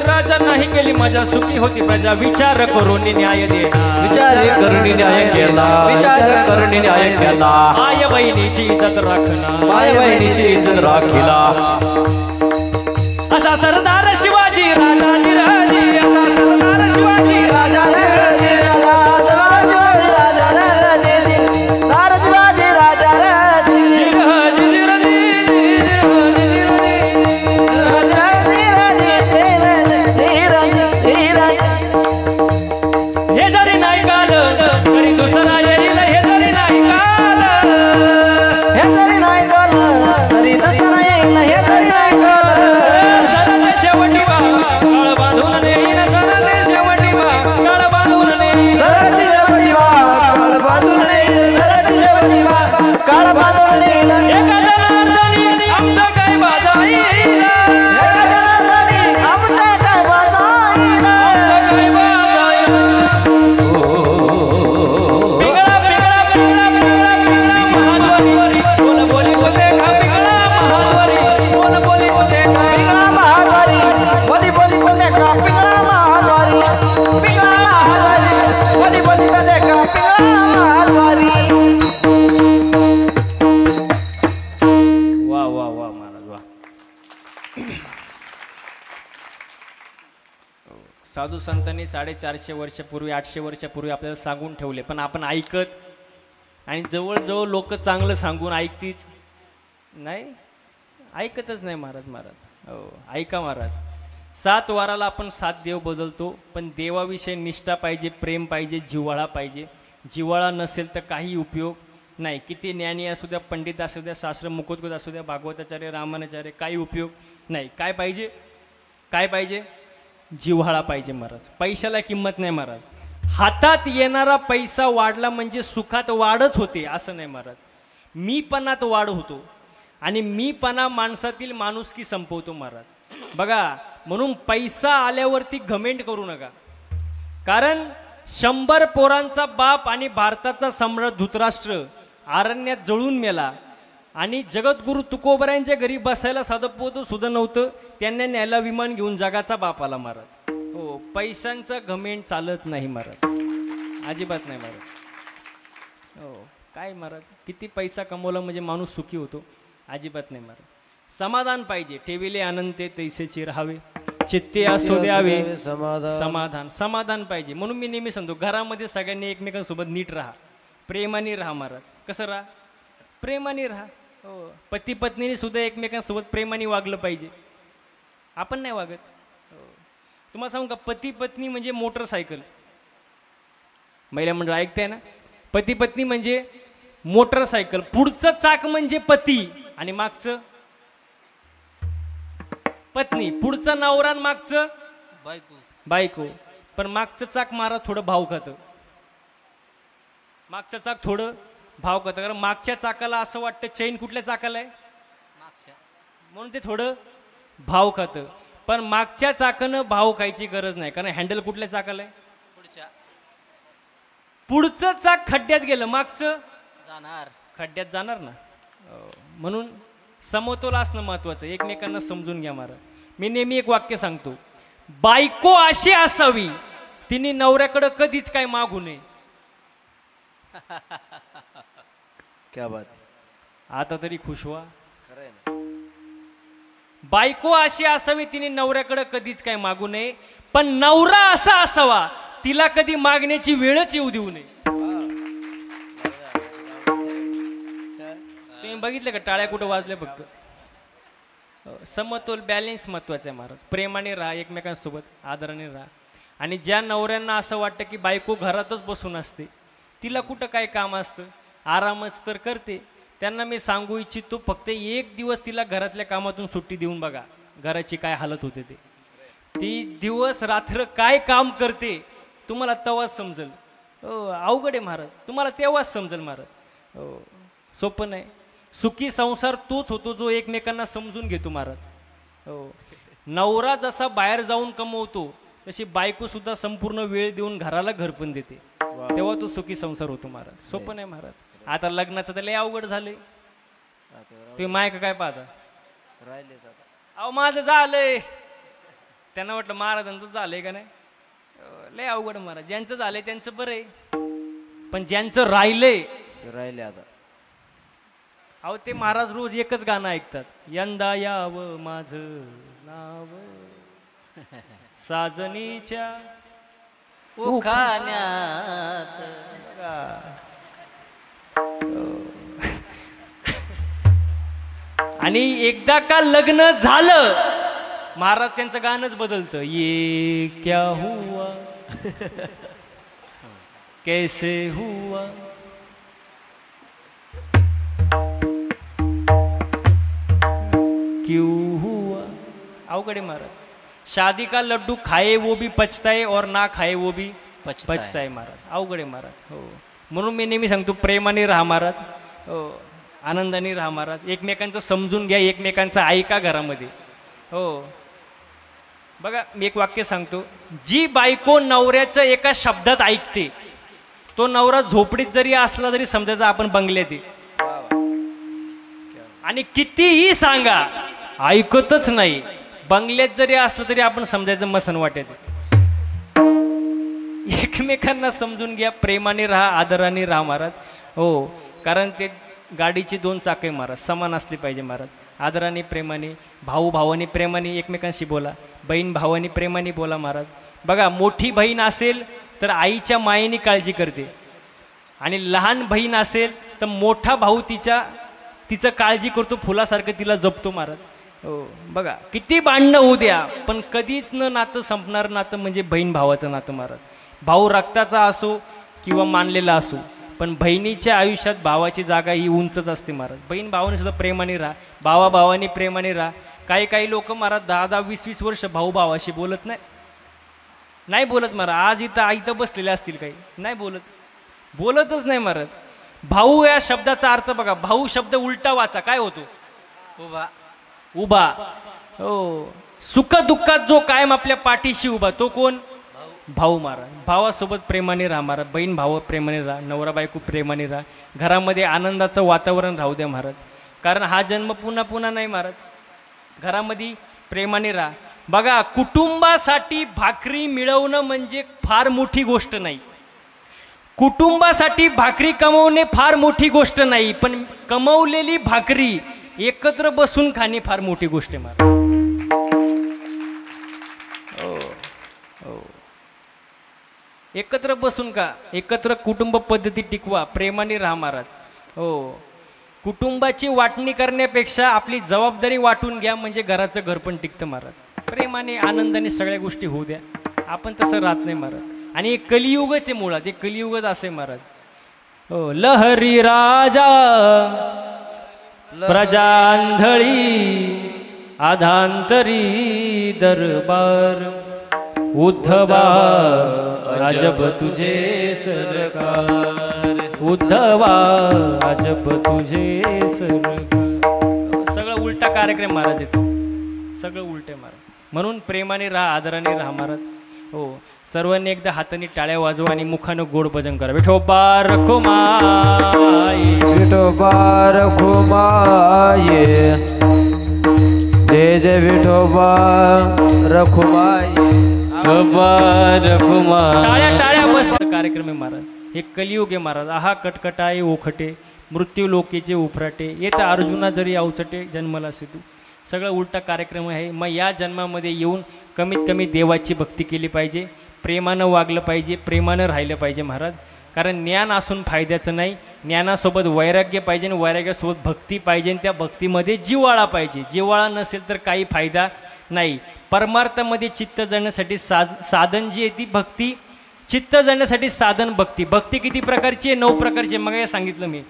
राजा नाही गेली मजा सुखी होती प्रजा विचार करून न्याय देणार विचार करून न्याय केला विचार करून न्याय केला माय बहिणीची इज्जत राखणार माय बहिणीची इज्जत राखिला असा सरदार शिवाजी राजाजी राजे असा सरदार शिवाजी राजा साधू संतांनी 450 वर्षापूर्वी 800 वर्षापूर्वी आपल्याला सांगून ठेवले पण आपण ऐकत आणि जवळजवळ लोक चांगलं सांगून ऐकतीच नाही ऐकतच नाही महाराज हो ऐका महाराज 7 वाराला आपण 7 देव बदलतो पण देवाविषयी निष्ठा पाहिजे प्रेम पाहिजे जिव्हाळा पाहिजे जिव्हाळा नसेल तर काही उपयोग नाही किती ज्ञानी असू द्या पंडित असू द्या शास्त्र मुकुटगुज असू द्या भागवताचार्य रामाचार्य काही उपयोग नाही काय पाहिजे जिव्हाळा पाहिजे महाराज पैशाला किंमत नाही महाराज हातात येणारा पैसा वाढला म्हणजे सुखात वाढच होते असं नाही महाराज मीपणात वाढ होतो आणि मीपणा माणसातील माणुसकी संपवतो महाराज बघा म्हणून पैसा आल्यावरती घमेंड करू नका कारण 100 पोरांचा बाप आणि भारताचा सम्राट धृतराष्ट्र अरण्यात जळून मेला आणि जगद्गुरु तुकोबरायांच्या घरी बसायला साधं पोतं सुद्धा नव्हतं त्यांना न्यायला विमान घेऊन जगाचा बाप आला महाराज हो पैशांचा घमेंड चालत नाही महाराज अजिबात नाही महाराज हो काय महाराज किती पैसा कमवला म्हणजे माणूस सुखी होतो अजिबात नाही महाराज समाधान पाहिजे ठेविले आनंद तैसेची राहावे चित्ते असो द्यावे समाधान पाहिजे म्हणून मी नेहमी सांगतो घरामध्ये सगळ्यांनी एकमेकांसोबत नीट राहा प्रेमाने राहा महाराज कसं राहा प्रेमाने राहा हो पती पत्नीने सुद्धा एकमेकांसोबत प्रेमाने वागलं पाहिजे आपण नाही वागत हो तुम्हाला सांगू का पती पत्नी म्हणजे मोटरसायकल महिला मंडळ ऐकताय ना पती पत्नी म्हणजे मोटरसायकल पुढचं चाक म्हणजे पती आणि मागचं पत्नी पुढचं नवरा मागचं बायको पण मागचं चाक मारा थोडं भाव खातं मागचं चाक थोडं भाव खातं कारण मागच्या चाकाला असं वाटतं चैन कुठल्या चाकाला आहे म्हणून ते थोडं भाव खातं पण मागच्या चाकानं भाव खायची गरज नाही कारण हँडल कुठल्या चाकाला आहे पुढचं चाक खड्ड्यात गेलं मागचं खड्ड्यात जाणार ना म्हणून समतोल असणं महत्वाचं एकमेकांना समजून घ्या महाराज मी नेहमी एक वाक्य सांगतो बायको अशी असावी तिने नवऱ्याकडे कधीच काय मागू नये क्या बात आता तरी खुश व्हा बायको अशी असावी तिने नवऱ्याकडे कधीच काय मागू नये पण नवरा असा असावा तिला कधी मागण्याची वेळच येऊ देऊ नये बघितलं का टाळ्या कुठं वाजल्या फक्त. समतोल बॅलेन्स महत्वाचं आहे महाराज. प्रेमाने राहा, एकमेकांसोबत आदराने राहा. आणि ज्या नवऱ्यांना असं वाटतं की बायको घरातच बसून असते, तिला कुठं काय काम असतं, आरामच तर करते, त्यांना मी सांगू इच्छितो फक्त एक दिवस तिला घरातल्या कामातून सुट्टी देऊन बघा, घराची काय हालत होते ते. ती दिवस रात्र काय काम करते तुम्हाला तेव्हाच समजेल. हो अवघड आहे महाराज, तुम्हाला तेव्हाच समजेल महाराज. हो सोपं नाही. सुखी संसार तोच होतो जो एकमेकांना समजून घेतो महाराज. हो नवरा जसा बाहेर जाऊन कमवतो तशी बायको सुद्धा संपूर्ण वेळ देऊन घराला घर पण देते, तेव्हा तो सुखी संसार होतो महाराज. सोपं नाही महाराज. आता लग्नाचं तर लय अवघड झालंय. ते मायक काय पाहता राहिले अहो माझं झालंय, त्यांना वाटलं महाराजांचं झालंय का नाही. लय अवघड महाराज. ज्यांचं झालंय त्यांचं बरं आहे, पण ज्यांचं राहिलंय राहिले आता. अहो ते महाराज रोज एकच गाणं ऐकतात, यंदा यावं माझं नाव साजनीच्या उखाण्यात. आणि एकदा का लग्न झालं महाराज त्यांचं गाणंच बदलतं, ये क्या हुआ कैसे हुआ. क्यों हुआ. अवघड आहे महाराज. शादी का लड्डू खाए वो भी पचताए और ना खाए वो भी पचताए महाराज. अवघड आहे महाराज. हो म्हणून मी नेहमी सांगतो प्रेमाने राहा महाराज. हो आनंदाने राहा महाराज. एकमेकांचं समजून घ्या, एकमेकांचं ऐका घरामध्ये. हो बघा मी एक वाक्य सांगतो, जी बायको नवऱ्याचं एका शब्दात ऐकते तो नवरा झोपडीत जरी असला तरी समजायचं आपण बंगल्यात. आणि कितीही सांगा ऐकतच नाही, बंगल्यात जरी असलं तरी आपण समजायचं मसन वाटत. एकमेकांना समजून घ्या, प्रेमाने राहा, आदराने राहा महाराज. हो कारण ते गाडीची दोन चाके महाराज समान असली पाहिजे महाराज. आदराने प्रेमाने, भाऊ भावाने प्रेमाने एकमेकांशी बोला, बहीण भावाने प्रेमाने बोला महाराज. बघा मोठी बहीण असेल तर आईच्या मायेने काळजी करते, आणि लहान बहीण असेल तर मोठा भाऊ तिचं काळजी करतो, फुलासारखं तिला जपतो महाराज. हो बघा किती भांडणं होऊ द्या पण कधीच न नातं संपणार नातं म्हणजे बहीण भावाचं नातं महाराज. भाऊ रक्ताचा असो किंवा मानलेला असो, पण बहिणीच्या आयुष्यात भावाची जागा ही उंचच असते महाराज. बहीण भावाने सुद्धा प्रेमाने राहा, भावा भावाने प्रेमाने राहा. काही लोक महाराज 10-10, 20-20 वर्ष भाऊ भावाशी बोलत नाही बोलत महाराज. आज इथं बसलेले असतील काही, नाही बोलतच नाही महाराज. भाऊ या शब्दाचा अर्थ बघा, भाऊ शब्द उलटा वाचा काय होतो, उभा. हो सुख दुःखात जो कायम आपल्या पाठीशी उभा तो कोण, भाऊ महाराज. भावासोबत प्रेमाने राहा महाराज, बहीण भाव प्रेमाने राहा, नवरा बायको प्रेमाने राहा. घरामध्ये आनंदाचं वातावरण राहू द्या महाराज, कारण हा जन्म पुन्हा पुन्हा नाही महाराज. घरामध्ये प्रेमाने राहा. बघा कुटुंबासाठी भाकरी मिळवणं म्हणजे फार मोठी गोष्ट नाही, कुटुंबासाठी भाकरी कमवणे फार मोठी गोष्ट नाही, पण कमवलेली भाकरी एकत्र बसून खाणे फार मोठी गोष्ट आहे महाराज. एकत्र बसून का, एकत्र कुटुंब पद्धती टिकवा, प्रेमाने राहा महाराज. हो कुटुंबाची वाटणी करण्यापेक्षा आपली जबाबदारी वाटून घ्या, म्हणजे घराचं घर पण टिकतं महाराज. प्रेमाने आनंदाने सगळ्या गोष्टी होऊ द्या. आपण तसं राहत नाही महाराज. आणि कलियुगच आहे मुळात, हे कलियुगच असे महाराज. हो लहरी राजा प्रजांधळी आधांतरी दरबार, उद्धवा अजब तुझे सरकार, उद्धवा अजब तुझे सरकार. सगळं उलटा कार्यक्रम महाराज येतो, सगळं उलटे महाराज. म्हणून प्रेमाने राहा, आदराने राहा महाराज. हो सर्वांनी एकदा हाताने टाळ्या वाजवा आणि मुखानं गोड भजन करा. विठोबा रखुमाई, विठोबा रखुमाई, जय जय विठोबा रखुमाई, टाळ्या मस्त कार्यक्रम आहे महाराज. हे कलियुग आहे महाराज. आहा कटकटाई ओखटे, मृत्यू लोकेचे उफराटे, येत अर्जुना जरी अवचटे जन्मला सिद्धू. सगळं उलटा कार्यक्रम आहे. मग या जन्मामध्ये येऊन कमीत कमी देवाची भक्ती केली पाहिजे, प्रेमानं वागलं पाहिजे, प्रेमानं राहिलं पाहिजे महाराज. कारण ज्ञान असून फायद्याचं नाही. ज्ञानासोबत वैराग्य पाहिजे आणि वैराग्यासोबत भक्ती पाहिजे आणि त्या भक्तीमध्ये जिव्हाळा पाहिजे. जिव्हाळा नसेल तर काही फायदा नाही. परमार्थामध्ये चित्त जळण्यासाठी साधन जी आहे ती भक्ती. चित्त जळण्यासाठी साधन भक्ती. भक्ती किती प्रकारची आहे? 9 प्रकारची आहे. मग हे सांगितलं मी.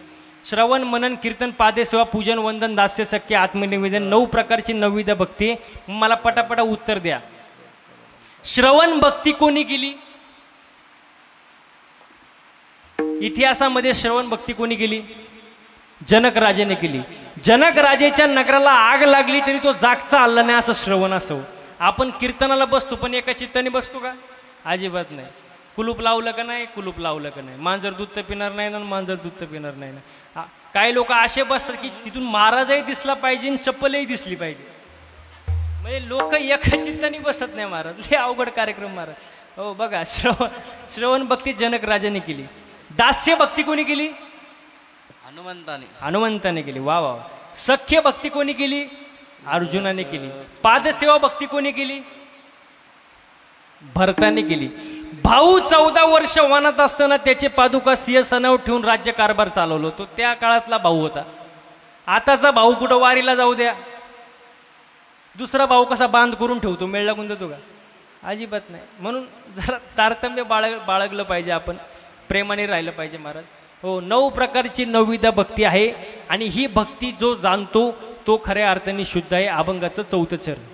श्रवण, मनन, कीर्तन, पादेसेवा, पूजन, वंदन, दास्य, सख्य, आत्मनिवेदन, 9 प्रकारची 9विध भक्ती. मला पटापटा उत्तर द्या. श्रवण भक्ती कोणी केली? इतिहासामध्ये श्रवण भक्ती कोणी केली? जनक राजाने केली. जनक राजेच्या नगराला आग लागली तरी तो जागचा आला नाही, असं श्रवण असावं. आपण कीर्तनाला बसतो पण एका चित्ताने बसतो का? अजिबात नाही. कुलूप लावलं का नाही? कुलूप लावलं का नाही? मांजर दूध तर पिणार नाही ना, मांजर दूध तर पिणार नाही ना. काही लोक असे बसतात की तिथून महाराजही दिसला पाहिजे आणि चप्पलही दिसली पाहिजे. म्हणजे लोक एका चित्ताने बसत नाही महाराज. लय अवघड कार्यक्रम महाराज. हो बघा, श्रवण भक्ती जनक राजाने केली. दास्य भक्ती कोणी केली? हनुमंताने केली. वा वा. सख्य भक्ती कोणी केली? अर्जुनाने केली. पादसेवा भक्ती कोणी केली? भरताने केली. भाऊ 14 वर्ष वनात असताना त्याचे पादुका सिंहासनावर ठेवून राज्यकारभार चालवलो. तो त्या काळातला भाऊ होता. आताचा भाऊ कुठं वारीला जाऊ द्या, दुसरा भाऊ कसा बांध करून ठेवतो, मेळ लागून देतो का? अजिबात नाही. म्हणून जरा तारतम्य बाळगलं पाहिजे. आपण प्रेमाने राहिलं पाहिजे महाराज. हो, 9 प्रकारची 9विध भक्ती आहे आणि ही भक्ती जो जाणतो तो खऱ्या अर्थाने शुद्ध आहे. अभंगाचं 4थं चरण.